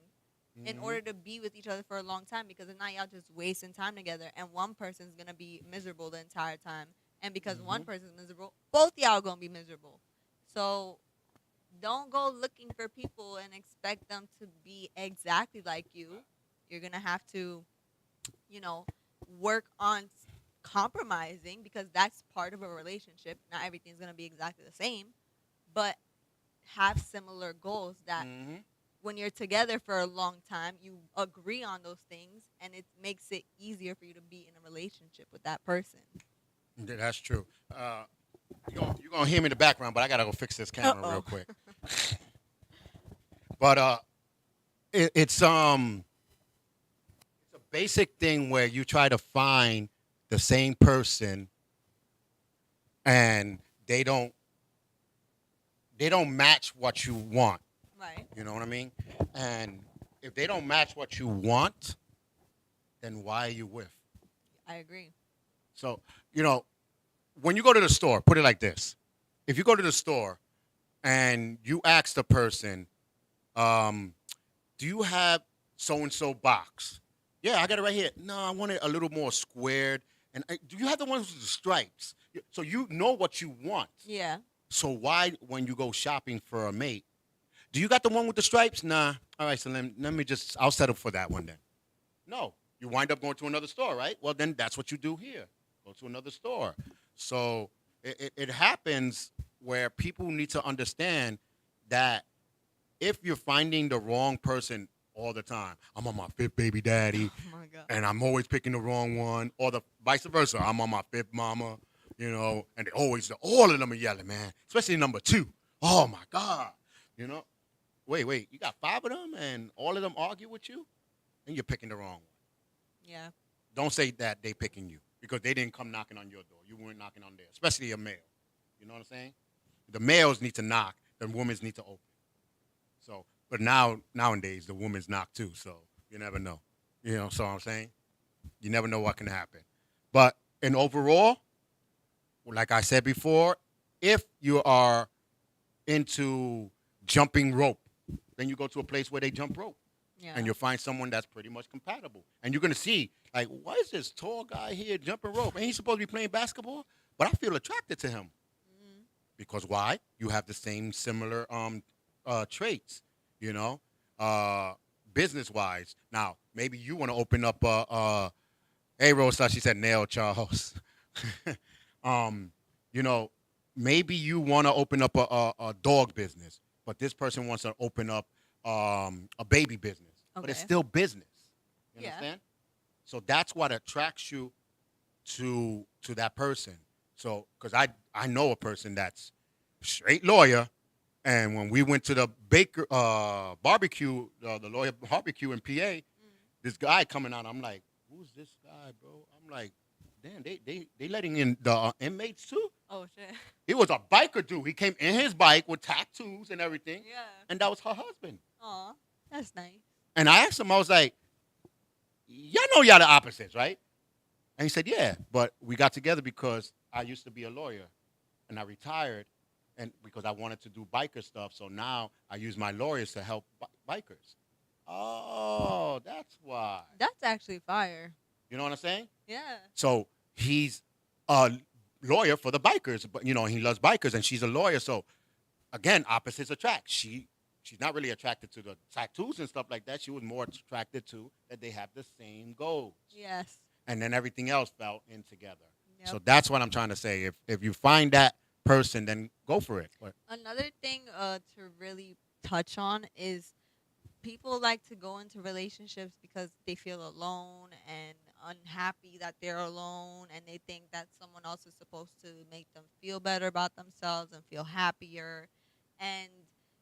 in order to be with each other for a long time, because if not, y'all just wasting time together, and one person's going to be miserable the entire time. And because one person's miserable, both y'all going to be miserable. So don't go looking for people and expect them to be exactly like you. You're going to have to, work on compromising, because that's part of a relationship. Not everything's going to be exactly the same, but have similar goals that when you're together for a long time, you agree on those things, and it makes it easier for you to be in a relationship with that person. Yeah, that's true. You're going to hear me in the background, but I got to go fix this camera real quick. But it's a basic thing where you try to find the same person and they don't match what you want. Right. You know what I mean? And if they don't match what you want, then why are you with? I agree. So, when you go to the store, put it like this. If you go to the store and you ask the person, do you have so-and-so box? Yeah, I got it right here. No, I want it a little more squared. And do you have the ones with the stripes? So you know what you want. Yeah. So why, when you go shopping for a mate, do you got the one with the stripes? Nah. All right, so let me I'll settle for that one then. No. You wind up going to another store, right? Well, then that's what you do here. Go to another store. So it happens where people need to understand that if you're finding the wrong person all the time, I'm on my fifth baby daddy, Oh my god. and I'm always picking the wrong one, or the vice versa. I'm on my fifth mama, and all of them are yelling, man, especially number two. Oh my God, you know. Wait, you got five of them, and all of them argue with you, and you're picking the wrong one. Yeah. Don't say that they picking you because they didn't come knocking on your door. You weren't knocking on theirs, especially a male. You know what I'm saying? The males need to knock, the women need to open. So, but nowadays the women's knock too. So you never know. So what I'm saying, you never know what can happen. But in overall, like I said before, if you are into jumping rope, then you go to a place where they jump rope. Yeah. And you'll find someone that's pretty much compatible. And you're going to see, like, why is this tall guy here jumping rope? Ain't he supposed to be playing basketball? But I feel attracted to him. Mm-hmm. Because why? You have the same similar traits, business-wise. Now, maybe you want to open up hey, Rosa, she said nail Charles. Maybe you want to open up a dog business, but this person wants to open up a baby business. But it's still business. You understand? So that's what attracts you to that person. So, because I know a person that's straight lawyer, and when we went to the baker barbecue, the lawyer barbecue in PA, this guy coming out, I'm like, who's this guy, bro? I'm like, damn, they letting in the inmates too? Oh shit. He was a biker dude. He came in his bike with tattoos and everything. Yeah. And that was her husband. Aw, that's nice. And I asked him, I was like, y'all know y'all the opposites, right? And he said, yeah, but we got together because I used to be a lawyer and I retired and because I wanted to do biker stuff. So now I use my lawyers to help bikers. Oh, that's why. That's actually fire. You know what I'm saying? Yeah. So he's a lawyer for the bikers, but he loves bikers and she's a lawyer. So again, opposites attract. She's not really attracted to the tattoos and stuff like that. She was more attracted to that they have the same goals. Yes. And then everything else fell in together. Yep. So that's what I'm trying to say. If you find that person, then go for it. But another thing to really touch on is people like to go into relationships because they feel alone and unhappy that they're alone, and they think that someone else is supposed to make them feel better about themselves and feel happier. And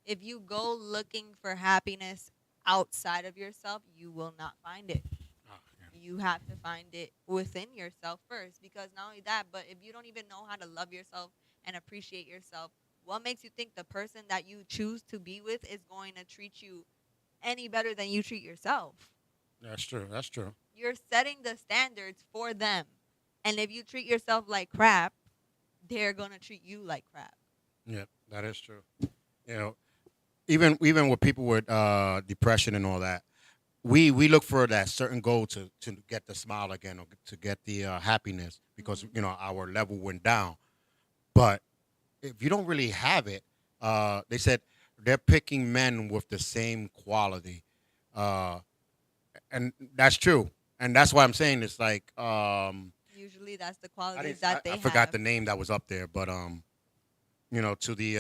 if you go looking for happiness outside of yourself, you will not find it. You have to find it within yourself first, because not only that, but if you don't even know how to love yourself and appreciate yourself, what makes you think the person that you choose to be with is going to treat you any better than you treat yourself? that's true. That's true. You're setting the standards for them. And if you treat yourself like crap, they're going to treat you like crap. Yeah, that is true. Even with people with depression and all that, we look for that certain goal to get the smile again or to get the happiness because our level went down. But if you don't really have it, they said they're picking men with the same quality, and that's true. And that's why I'm saying it's like usually that's the qualities that they have. I forgot the name that was up there, but to the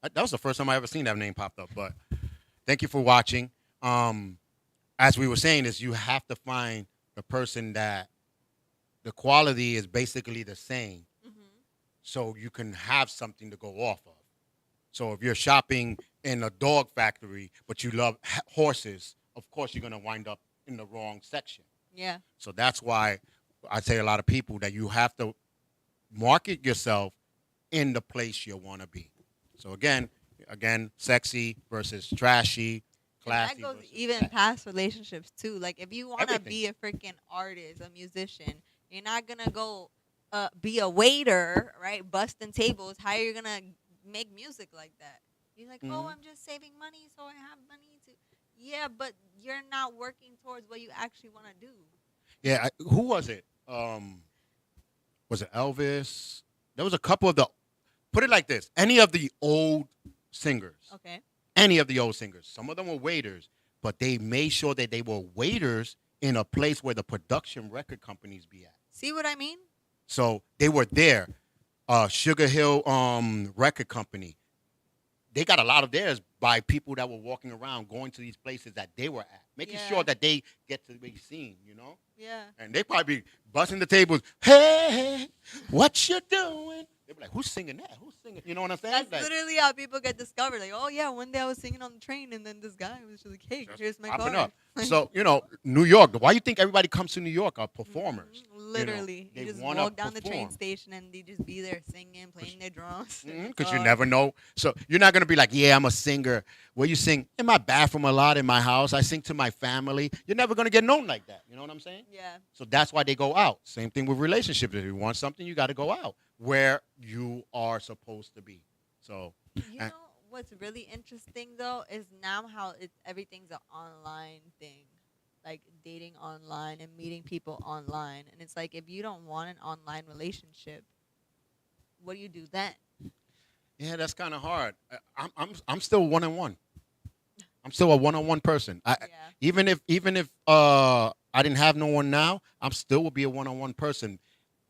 that was the first time I ever seen that name popped up. But thank you for watching. As we were saying, is you have to find the person that the quality is basically the same, so you can have something to go off of. So if you're shopping in a dog factory, but you love horses, of course you're gonna wind up in the wrong section. Yeah. So that's why I say a lot of people that you have to market yourself in the place you want to be. So again, sexy versus trashy. Classy. And that goes even past relationships too. Like if you want to be a freaking artist, a musician, you're not gonna go be a waiter, right? Busting tables. How are you gonna make music like that? You're like, oh, I'm just saving money so I have money to. Yeah, but you're not working towards what you actually want to do. Yeah, who was it? Was it Elvis? There was a couple of the. Put it like this: any of the old singers. Okay. Any of the old singers. Some of them were waiters, but they made sure that they were waiters in a place where the production record companies be at. See what I mean? So they were there. Sugar Hill record company. They got a lot of theirs by people that were walking around, going to these places that they were at, making sure that they get to be seen, you know? Yeah. And they probably be busting the tables. Hey, what you doing? They be like, who's singing that? Who's singing? You know what I'm saying? That's Like, literally how people get discovered. Like, oh yeah, one day I was singing on the train, and then this guy was just like, "Hey, here's my popping car." up. So, New York. Why you think everybody comes to New York are performers? Literally, they you just wanna walk down the train perform. station and they just be there singing, playing their drums. Because you never know. So you're not going to be like, yeah, I'm a singer. Where you sing in my bathroom a lot in my house. I sing to my family. You're never going to get known like that. You know what I'm saying? Yeah. So that's why they go out. Same thing with relationships. If you want something, you got to go out where you are supposed to be. So You know what's really interesting though is now how everything's an online thing, like dating online and meeting people online. And it's like if you don't want an online relationship, what do you do then? yeah, that's kind of hard. I'm still one-on-one. I'm still a one-on-one person. Yeah. Even if I didn't have no one now, I'm still would be a one-on-one person.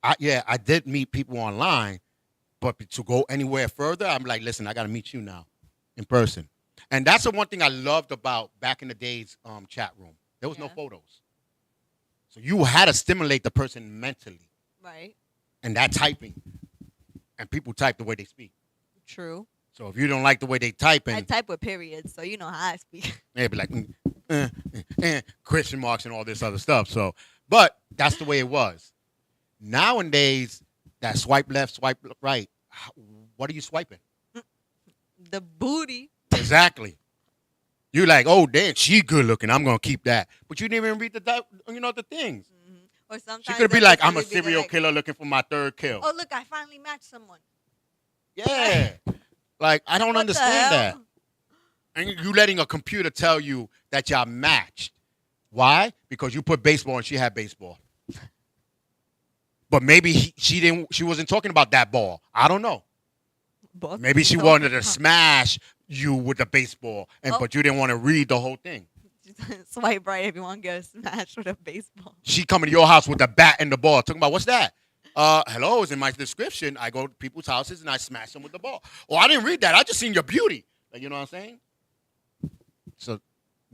I did meet people online, but to go anywhere further, I'm like, listen, I got to meet you now, in person. And that's the one thing I loved about back in the days chat room. There was no Yeah. photos, so you had to stimulate the person mentally, Right. and that typing, and people type the way they speak. True. So if you don't like the way they type, I and type with periods, so you know how I speak. they'd be like question marks and all this other stuff. So, but that's the way it was. Nowadays, that swipe left, swipe right. What are you swiping? The booty. Exactly. You like, oh damn, she good looking. I'm gonna keep that. But you didn't even read the things. Or sometimes She could be they'll like, I'm a literally be serial like, killer looking for my third kill. oh look, I finally matched someone. Yeah. Like I don't What the understand that. hell? And you letting a computer tell you that y'all matched. Why? Because you put baseball and she had baseball. But maybe she wasn't talking about that ball. I don't know. Both Maybe she people. wanted to smash you with the baseball, Oh. but you didn't want to read the whole thing. Swipe right if you want to get smashed with a baseball. She coming to your house with the bat and the ball, talking about what's that? Hello, it's in my description. I go to people's houses and I smash them with the ball. Oh, I didn't read that. I just seen your beauty. Like, you know what I'm saying? So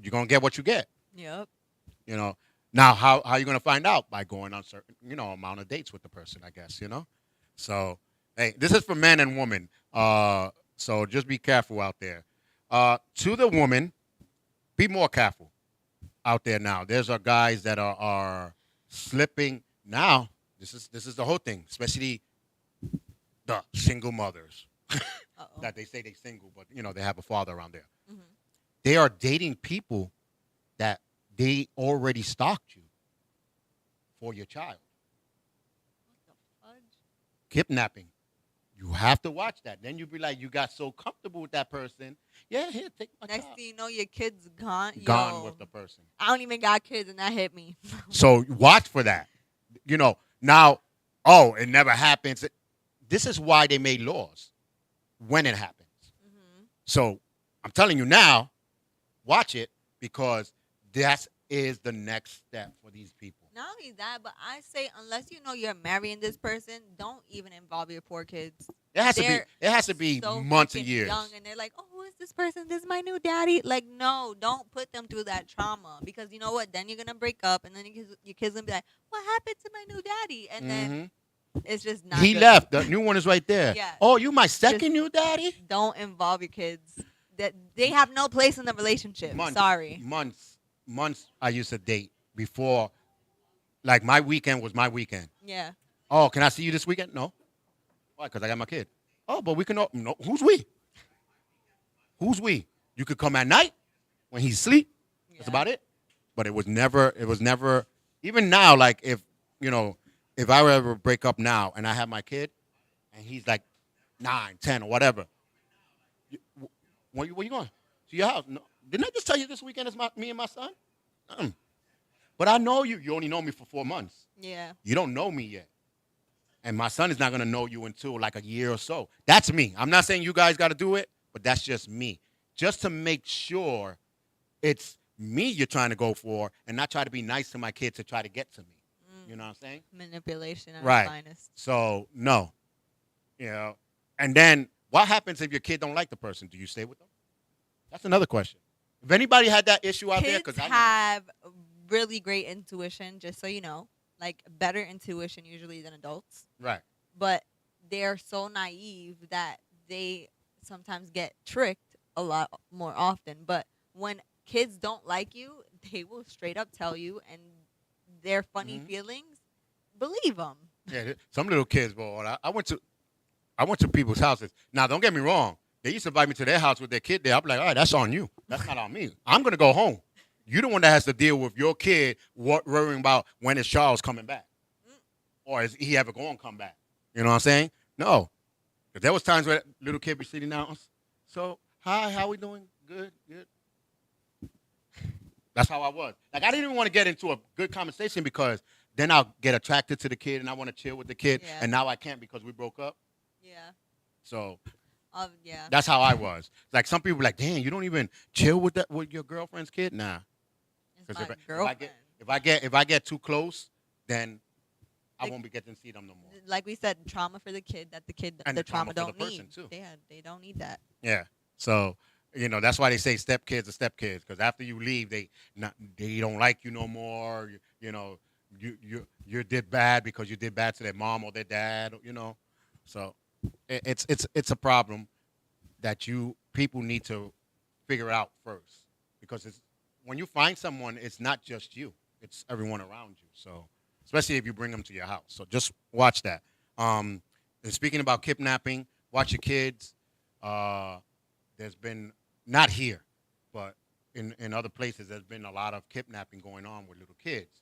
you're gonna get what you get. Yep. You know. Now, how are you gonna find out? By going on certain, amount of dates with the person, I guess. So, hey, this is for men and women. So just be careful out there. To the woman, be more careful out there now. There's guys that are slipping now. This is the whole thing, especially the single mothers Uh-oh. that they say they single, but they have a father around there. Mhm. They are dating people that they already stalked you for your child. What the fudge? Kidnapping. You have to watch that. Then you be like, you got so comfortable with that person. Yeah, here, take my Next child. thing you know, your kid's gone. Gone Yo, with the person. I don't even got kids, and that hit me. So watch for that. Now, it never happens. This is why they made laws when it happens. Mm-hmm. So I'm telling you now, watch it because that is the next step for these people. Not only that, but I say unless you know you're marrying this person, don't even involve your poor kids. It has to They're be so months and freaking years. young, and they're like, "Oh, who is this person? This is my new daddy." Like, no, don't put them through that trauma because you know what? Then you're gonna break up, and then your kids gonna be like, "What happened to my new daddy?" And then it's just not. He good. left. The new one is right there. Yeah. Oh, you my second Just- new daddy? Don't involve your kids. That they have no place in the relationship. Sorry. Months I used to date before. Like my weekend was my weekend. Yeah. Oh, can I see you this weekend? No. Why? Because I got my kid. Oh, but we can. No. Who's we? Who's we? You could come at night when he's asleep. That's Yeah. about it. But it was never. Even now, like if I were ever break up now and I have my kid, and he's like 9, 10, or whatever. Where you going? To your house? No. Didn't I just tell you this weekend is me and my son? But I know you. You only know me for 4 months. Yeah. You don't know me yet. And my son is not going to know you until like a year or so. That's me. I'm not saying you guys got to do it, but that's just me. Just to make sure it's me you're trying to go for, and not try to be nice to my kid to try to get to me. Mm. You know what I'm saying? Manipulation at Right. its finest. So no, and then what happens if your kid don't like the person? Do you stay with them? That's another question. If anybody had that issue out there, Kids because I have really great intuition, just so you know, like better intuition usually than adults. right. But they're so naive that they sometimes get tricked a lot more often. But when kids don't like you, they will straight up tell you, and their funny Mhm. feelings, believe them. Yeah, some little kids, boy. I went to people's houses. Now, don't get me wrong. They used to invite me to their house with their kid there. I'm like, all right, that's on you. That's not on me. I'm gonna go home. You're the one that has to deal with your kid worrying about when is Charles coming back, or is he ever going to come back? You know what I'm saying? No, because there was times where little kid be sitting down. So, hi, how we doing? Good, good. That's how I was. Like, I didn't even want to get into a good conversation because then I'll get attracted to the kid and I want to chill with the kid, Yeah. and now I can't because we broke up. Yeah. So Yeah. that's how I was. Like some people, like, damn, you don't even chill with your girlfriend's kid. Nah, It's because my if girlfriend. I get too close, then I Like- won't be getting to see them no more. Like we said, trauma for the kid that And the the trauma trauma for the don't person, need. too. They don't need that. Yeah. So that's why they say stepkids are stepkids, because after you leave, they don't like you no more. You did bad because you did bad to their mom or their dad. So it's a problem that people need to figure out first, because when you find someone, it's not just you, it's everyone around you. So especially if you bring them to your house. So just watch that. And speaking about kidnapping, watch your kids. There's been, not here, but in other places, there's been a lot of kidnapping going on with little kids.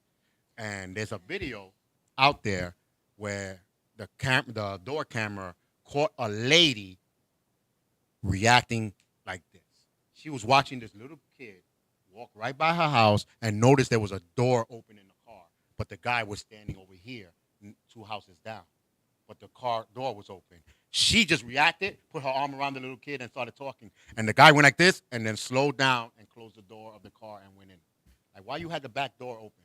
And there's a video out there where the door camera caught a lady reacting like this. She was watching this little kid walk right by her house and noticed there was a door open in the car, but the guy was standing over here, 2 houses down, but the car door was open. She just reacted, put her arm around the little kid and started talking. And the guy went like this and then slowed down and closed the door of the car and went in. Like, why you had the back door open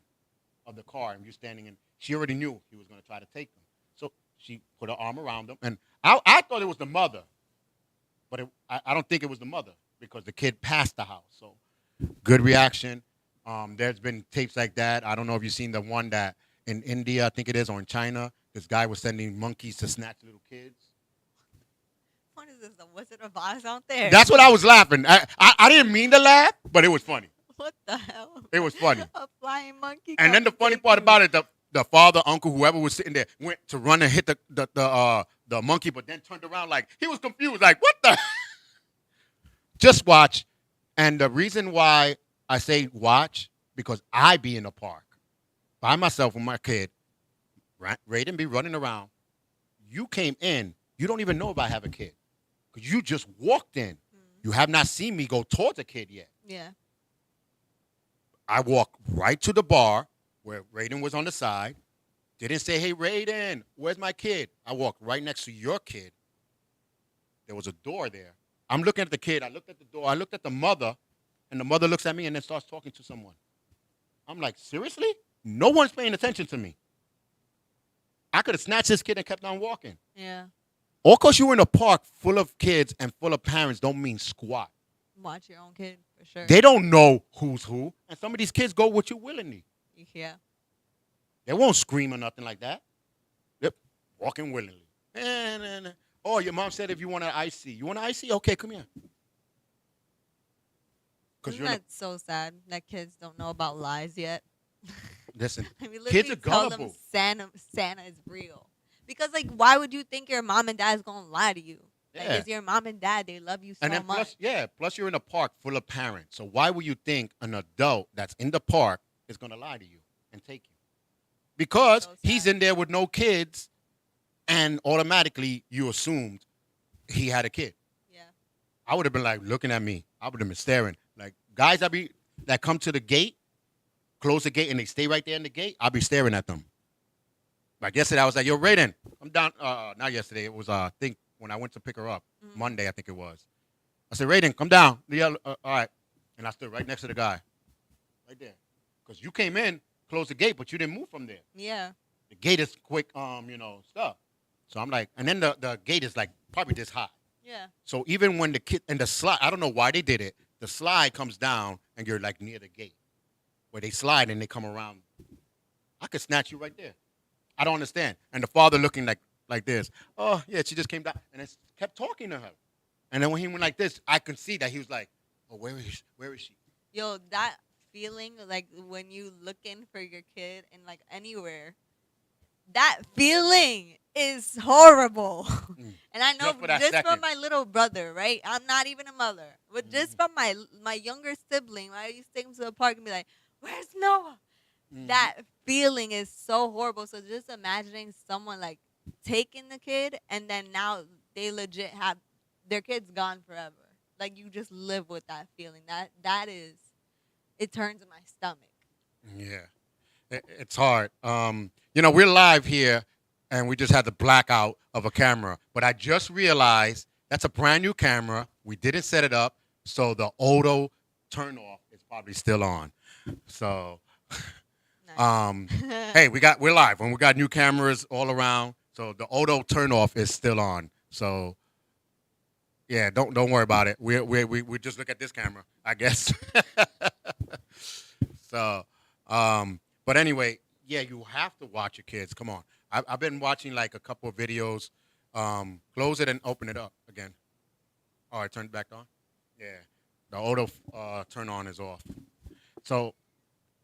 of the car and you're standing in? She already knew he was going to try to take them. So she put her arm around him. And I thought it was the mother, but I don't think it was the mother because the kid passed the house. So good reaction. There's been tapes like that. I don't know if you've seen the one that in India, I think it is, or in China, this guy was sending monkeys to snatch little kids. What is this? The Wizard of Oz out there? That's what I was laughing. I didn't mean to laugh, but it was funny. What the hell? It was funny. A flying monkey. And then the funny part about it, the father, uncle, whoever was sitting there, went to run and hit the monkey, but then turned around like he was confused, like what the? Just watch. And the reason why I say watch, because I be in the park by myself with my kid, right? Raiden be running around. You came in. You don't even know if I have a kid, because you just walked in. You have not seen me go towards a kid yet. Yeah. I walked right to the bar where Raiden was on the side. Didn't say, hey, Raiden, where's my kid? I walked right next to your kid. There was a door there. I'm looking at the kid. I looked at the door. I looked at the mother, and the mother looks at me and then starts talking to someone. I'm like, seriously? No one's paying attention to me. I could have snatched this kid and kept on walking. Yeah. All because you were in a park full of kids and full of parents don't mean squat. Watch your own kid for sure. They don't know who's who. And some of these kids go with you willingly. Yeah. They won't scream or nothing like that. They're walking willingly. Oh, your mom said if you want an icy. You want an icy? Okay, come here. Isn't that so sad that kids don't know about lies yet? Listen, I mean, kids are tell gullible. them Santa is real. Because, like, why would you think your mom and dad is going to lie to you? Like, Yeah. it's your mom and dad. They love you so And then much. plus you're in a park full of parents. So why would you think an adult that's in the park is going to lie to you and take you? Because So he's sad. in there with no kids, and automatically you assumed he had a kid. Yeah. I would have been like looking at me. I would have been staring. Like guys that come to the gate, close the gate, and they stay right there in the gate, I'll be staring at them. Like yesterday, I was like, yo, Raiden, I'm down. Not yesterday. It was, I think, when I went to pick her up. Monday, I think it was. I said, Raiden, come down. Yeah, all right. And I stood right next to the guy. right there. Because you came in, closed the gate, but you didn't move from there. Yeah. The gate is quick, stuff. So I'm like, and then the gate is like probably this high. Yeah. So even when the kid and the slide, I don't know why they did it. The slide comes down and you're like near the gate, where they slide and they come around. I could snatch you right there. I don't understand. And the father looking like this. Oh yeah, she just came down and it kept talking to her. And then when he went like this, I could see that he was like, oh, where is she? Yo, that feeling like when you looking for your kid and like anywhere, that feeling is horrible. And I know Just for that just second. from my little brother, right? I'm not even a mother, but just from my younger sibling, I used to take him to the park and be like, "Where's Noah?" That feeling is so horrible. So just imagining someone like taking the kid and then now they legit have their kid's gone forever. Like you just live with that feeling. That is, it turns in my stomach. Yeah. It's hard. We're live here, and we just had the blackout of a camera. But I just realized that's a brand new camera. We didn't set it up, so the auto turn off is probably still on. So, Nice. hey, we're live, and we got new cameras all around. So the auto turn off is still on. So, yeah, don't worry about it. We just look at this camera, I guess. So. But anyway, yeah, you have to watch your kids. Come on. I've been watching like a couple of videos. Close it and open it up again. All right, turn it back on. Yeah. The auto turn on is off. So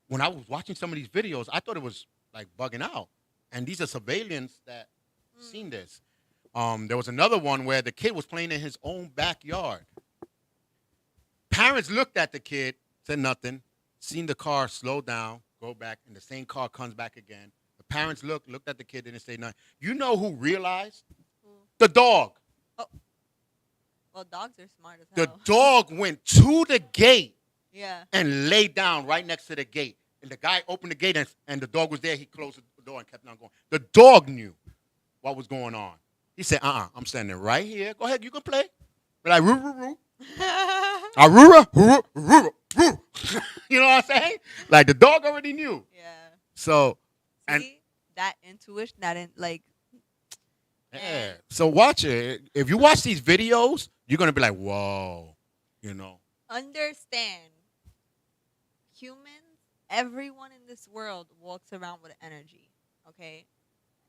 when I was watching some of these videos, I thought it was like bugging out. And these are civilians that seen this. There was another one where the kid was playing in his own backyard. Parents looked at the kid, said nothing, seen the car slow down, go back, and the same car comes back again. The parents looked at the kid, didn't say nothing. You know who realized? The dog. Oh. Well, dogs are smart as The hell. dog went to the gate Yeah. and laid down right next to the gate. And the guy opened the gate, and the dog was there. He closed the door and kept on going. The dog knew what was going on. He said, I'm standing right here. Go ahead, you can play. But like, roo, roo, roo. Arura, roo, roo, roo. You know what I'm saying? Like, the dog already knew. Yeah. So, See, and that intuition, yeah. So watch it. If you watch these videos, you're gonna be like, whoa, understand, humans, everyone in this world walks around with energy. Okay,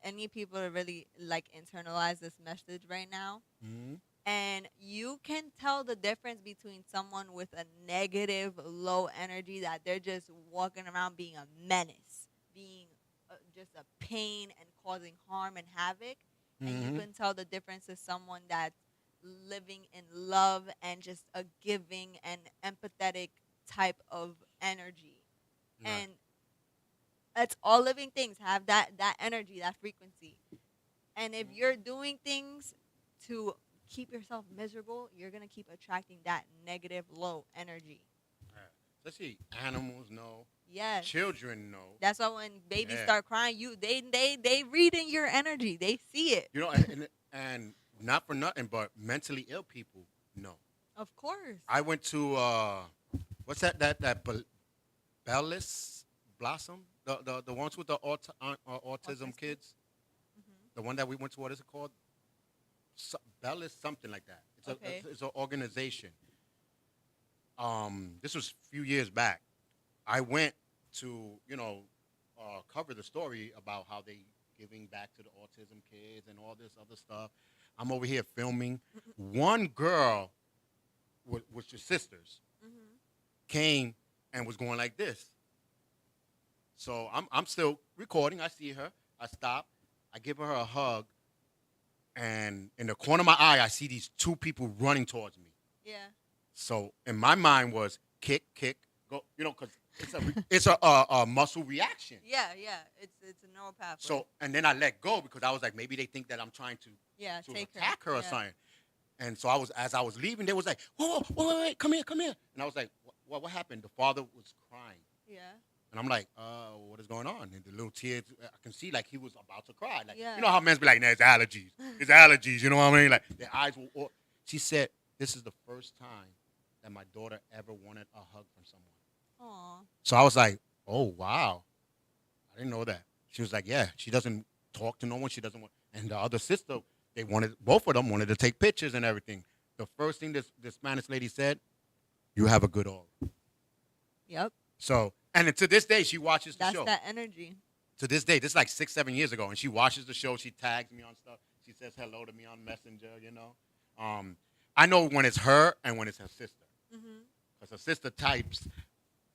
any people that really like internalize this message right now, and you can tell the difference between someone with a negative, low energy that they're just walking around being a menace, being just a pain and causing harm and havoc. And you can tell the difference to someone that's living in love and just a giving and empathetic type of energy. Right. And that's all living things have that energy, that frequency. And if you're doing things to keep yourself miserable, you're gonna keep attracting that negative, low energy. Especially animals know. Yes. Children know. That's why when babies start crying, they read in your energy. They see it. And not for nothing, but mentally ill people know. Of course. I went to what's that Bellis Blossom, the ones with the autism kids. The one that we went to, what is it called? Bellis something like that. It's an organization. This was a few years back. I went to, cover the story about how they giving back to the autism kids and all this other stuff. I'm over here filming. One girl, with your sisters, came and was going like this. So I'm still recording. I see her. I stop. I give her a hug. And in the corner of my eye, I see these two people running towards me. Yeah. So in my mind was kick, go. Because it's a muscle reaction. Yeah. It's a neural pathway. So and then I let go because I was like, maybe they think that I'm trying to attack her or something. And so as I was leaving, they was like, whoa, wait, come here. And I was like, what happened? The father was crying. Yeah. And I'm like, what is going on? And the little tears, I can see like he was about to cry. Like, Yeah. you know how men's be like, nah, it's allergies. It's allergies. You know what I mean? Like their eyes will. She said, this is the first time that my daughter ever wanted a hug from someone. Aw. So I was like, oh, wow. I didn't know that. She was like, yeah, she doesn't talk to no one. She doesn't want. And the other sister, both of them wanted to take pictures and everything. The first thing this Spanish lady said, you have a good aura. Yep. So, and to this day, she watches the That's show. that energy. To this day, this is like 6-7 years ago, and she watches the show. She tags me on stuff. She says hello to me on Messenger. I know when it's her and when it's her sister, Mm-hmm. because her sister types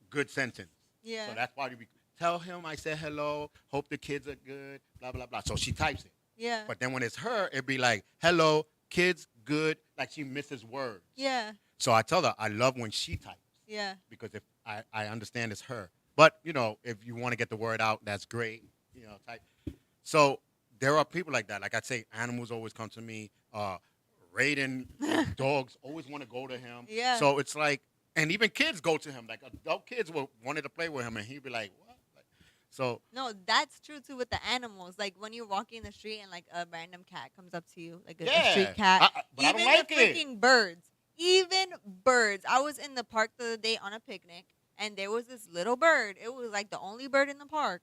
good sentence. Yeah. So that's why we tell him I said hello. Hope the kids are good. Blah blah blah. So she types it. Yeah. But then when it's her, it'd be like hello, kids, good. Like she misses words. Yeah. So I tell her I love when she types. Yeah. Because if I understand it's her. But, if you want to get the word out, that's great. Type. So there are people like that. Like I say, animals always come to me. Raiden, dogs always want to go to him. Yeah. So it's like, and even kids go to him. Like adult kids wanted to play with him, and he'd be like, what? So. No, that's true too with the animals. Like when you're walking in the street and like a random cat comes up to you, like a Yeah. street cat. But I Even don't like the it. freaking birds. Even birds. I was in the park the other day on a picnic, and there was this little bird. It was like the only bird in the park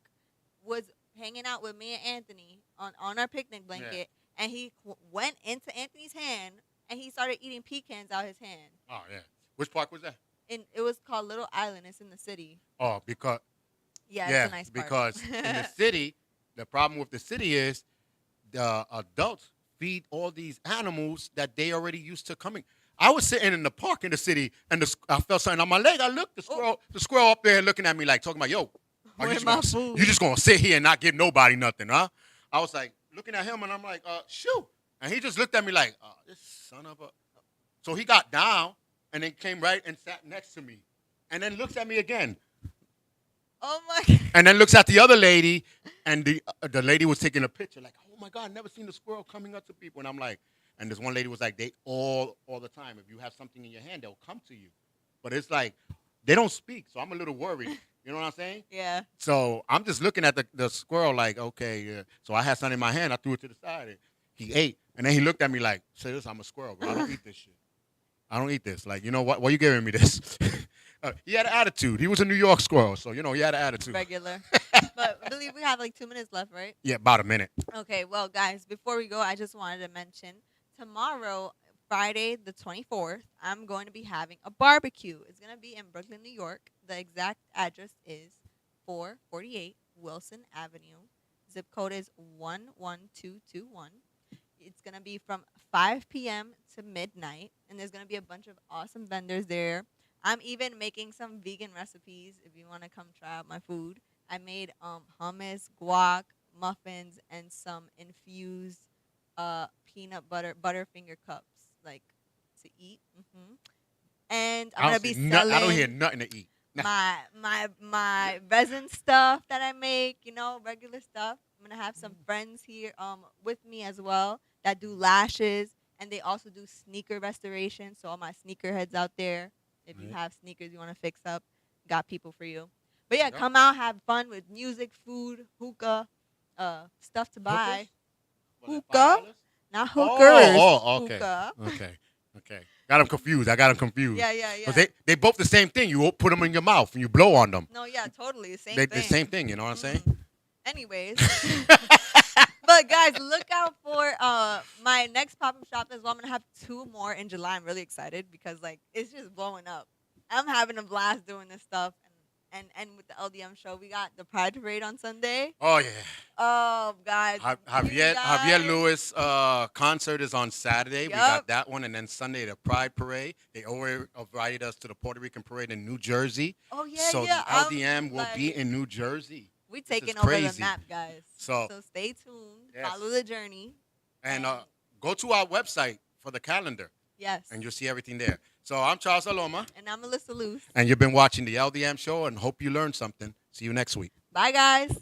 was hanging out with me and Anthony on our picnic blanket, and he went into Anthony's hand and he started eating pecans out his hand. Oh, yeah. Which park was that? And it was called Little Island. It's in the city. Oh, because. Yeah, Yeah, it's a nice park. because in the city, the problem with the city is the adults feed all these animals that they already used to coming. I was sitting in the park in the city, and I felt something on my leg. I looked, the squirrel up there looking at me like, talking about, yo, are you Where's my just, food? you just going to sit here and not give nobody nothing, huh? I was like, looking at him, and I'm like, shoot. And he just looked at me like, this son of a. So he got down, and then came right and sat next to me, and then looks at me again. Oh my God. And then looks at the other lady, and the lady was taking a picture, like, oh my God, I've never seen a squirrel coming up to people. And I'm like, and this one lady was like, they all the time, if you have something in your hand, they'll come to you. But it's like, they don't speak, so I'm a little worried. You know what I'm saying? Yeah. So I'm just looking at the squirrel like, okay, yeah. So I had something in my hand, I threw it to the side, and he ate. And then he looked at me like, say this, I'm a squirrel, bro. I don't eat this shit. I don't eat this. Like, you know what? Why are you giving me this? He had an attitude. He was a New York squirrel, so, he had an attitude. Regular. But I believe we have like 2 minutes left, right? Yeah, about a minute. Okay, well, guys, before we go, I just wanted to mention tomorrow, Friday the 24th, I'm going to be having a barbecue. It's going to be in Brooklyn, New York. The exact address is 448 Wilson Avenue. Zip code is 11221. It's going to be from 5 p.m. to midnight, and there's going to be a bunch of awesome vendors there. I'm even making some vegan recipes if you want to come try out my food. I made hummus, guac, muffins, and some infused peanut butter butterfinger cups, like to eat. And I'm gonna be selling. I don't hear nothing to eat. my resin stuff that I make. Regular stuff. I'm gonna have some friends here with me as well that do lashes, and they also do sneaker restoration. So all my sneaker heads out there, if you have sneakers you want to fix up, got people for you. But yeah, come out, have fun with music, food, hookah, stuff to buy. Hookah? Not hookers. Oh, okay. Hookah. Okay. Got them confused. I got them confused. Yeah. Because they both the same thing. You put them in your mouth and you blow on them. No, yeah, totally. Same They thing. the same thing. You know what I'm saying? Anyways. But guys, look out for my next pop-up shop as well. I'm gonna have 2 more in July. I'm really excited because it's just blowing up. I'm having a blast doing this stuff, and with the LDM show, we got the Pride Parade on Sunday. Oh yeah. Oh guys, Javier Lewis concert is on Saturday. Yep. We got that one, and then Sunday the Pride Parade. They already invited us to the Puerto Rican parade in New Jersey. Oh yeah, So yeah. the LDM will be in New Jersey. We This taking is over the crazy. map, guys. So Stay tuned. Yes. Follow the journey. And go to our website for the calendar, Yes. and you'll see everything there. So I'm Charles Aloma, And I'm Alyssa Luce. and you've been watching the LDM show, and hope you learned something. See you next week. Bye, guys.